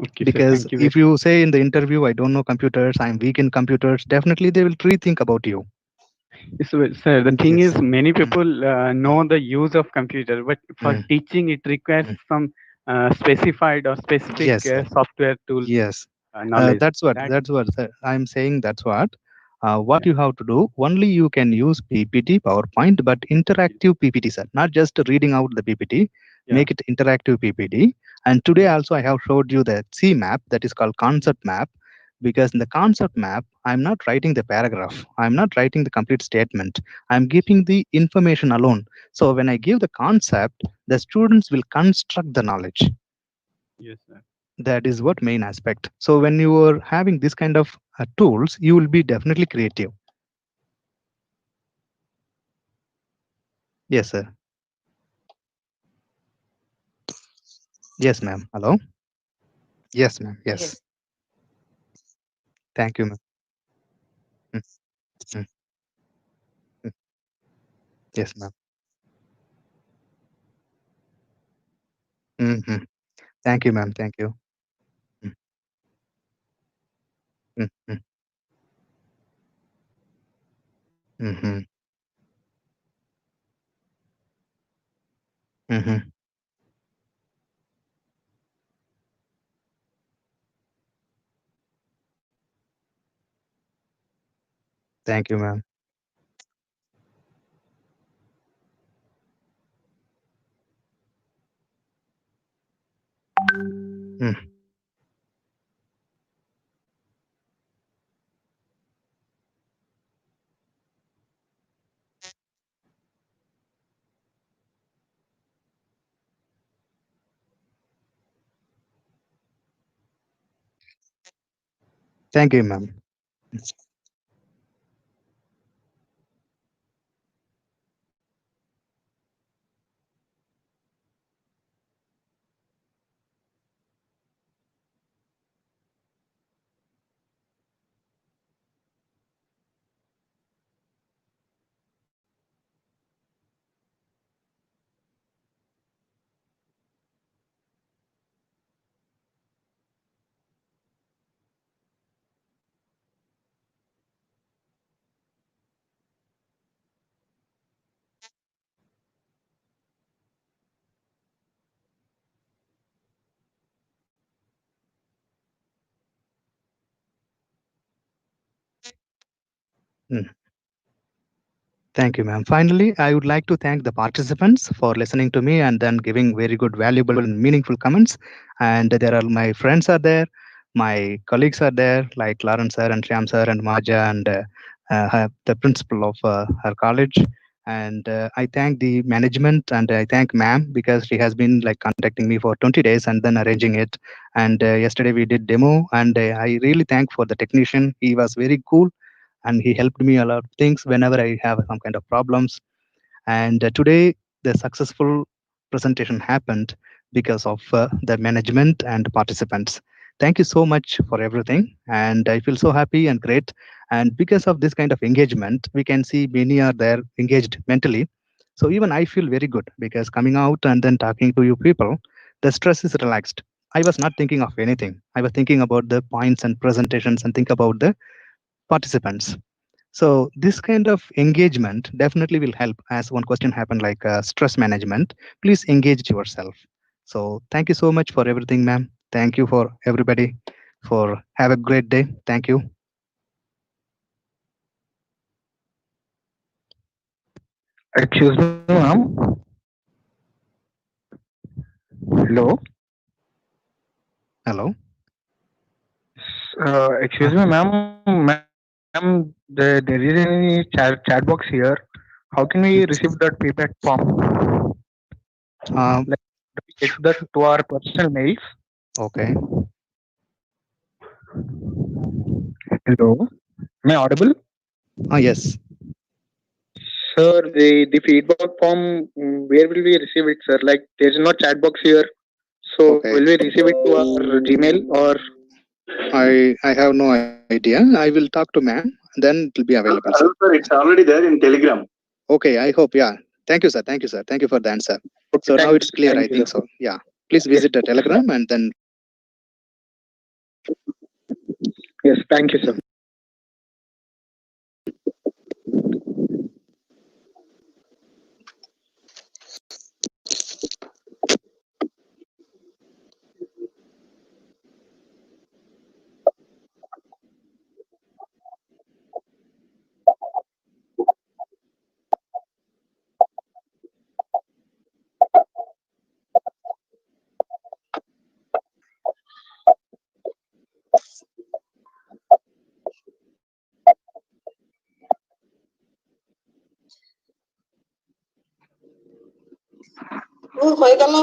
Okay, sir. Because Thank you very. if you say in the interview, I don't know computers, I'm weak in computers, definitely they will rethink about you. Yes, sir. The thing Yes. is, many Mm, people know the use of computer, but for mm, teaching, it requires mm. some specified or specific Yes, software tools yes. knowledge. That's what That I'm saying. That's what you have to do. Only you can use PPT, PowerPoint, but yeah, interactive PPT, sir. Not just reading out the PPT. yeah. Make it interactive PPT. And today Okay. also I have showed you the C map that is called concept map. Because in the concept map, I'm not writing the paragraph. I'm not writing the complete statement. I'm giving the information alone. So when I give the concept, the students will construct the knowledge. Yes, sir. That is what main aspect. So when you are having this kind of tools, you will be definitely creative. Yes, sir. Yes, ma'am. Hello. Yes, ma'am. Yes. Yes. Thank you, ma'am. Mm, mm, mm. Yes, ma'am. Hmm. Thank you, ma'am. Thank you. Mm, mm, mm, mhm, mhm. Thank you, ma'am. Mm, Thank you, ma'am. Mm. Thank you, ma'am. Finally, I would like to thank the participants for listening to me and then giving very good, valuable, and meaningful comments. And there are my friends are there, my colleagues are there, like Lauren sir and Shyam sir and Maja and the principal of her college. And I thank the management and I thank ma'am because she has been like contacting me for 20 days and then arranging it. And yesterday we did demo and I really thank for the technician. He was very cool and he helped me a lot of things whenever I have some kind of problems. And today, the successful presentation happened because of the management and participants. Thank you so much for everything. And I feel so happy and great. And because of this kind of engagement, we can see many are there engaged mentally. So even I feel very good because coming out and then talking to you people, the stress is relaxed. I was not thinking of anything. I was thinking about the points and presentations and think about the participants. So this kind of engagement definitely will help. As one question happened, like stress management, please engage yourself. So thank you so much for everything, ma'am. Thank you for everybody for have a great day. Thank you. Excuse me, ma'am. Hello. Hello. Excuse Uh, me, ma'am. There is any chat box here. How can we receive that feedback form? uh, Like, do we get that to our personal mails? okay. Hello. Am I audible? Yes. Sir, the feedback form, where will we receive it, sir? Like, there's no chat box here. So, Okay. will we receive it to our Gmail or? I have no idea. I will talk to ma'am. Then it will be available, sir. Sir, it's already there in Telegram. Okay. I hope. Yeah. Thank you, sir. Thank you, sir. Thank you for the answer. Okay, So now thank it's you. clear. I Thank you, think sir. so. Yeah. Please Yes. visit the Telegram and then. Yes, thank you, sir. হয়ে গেল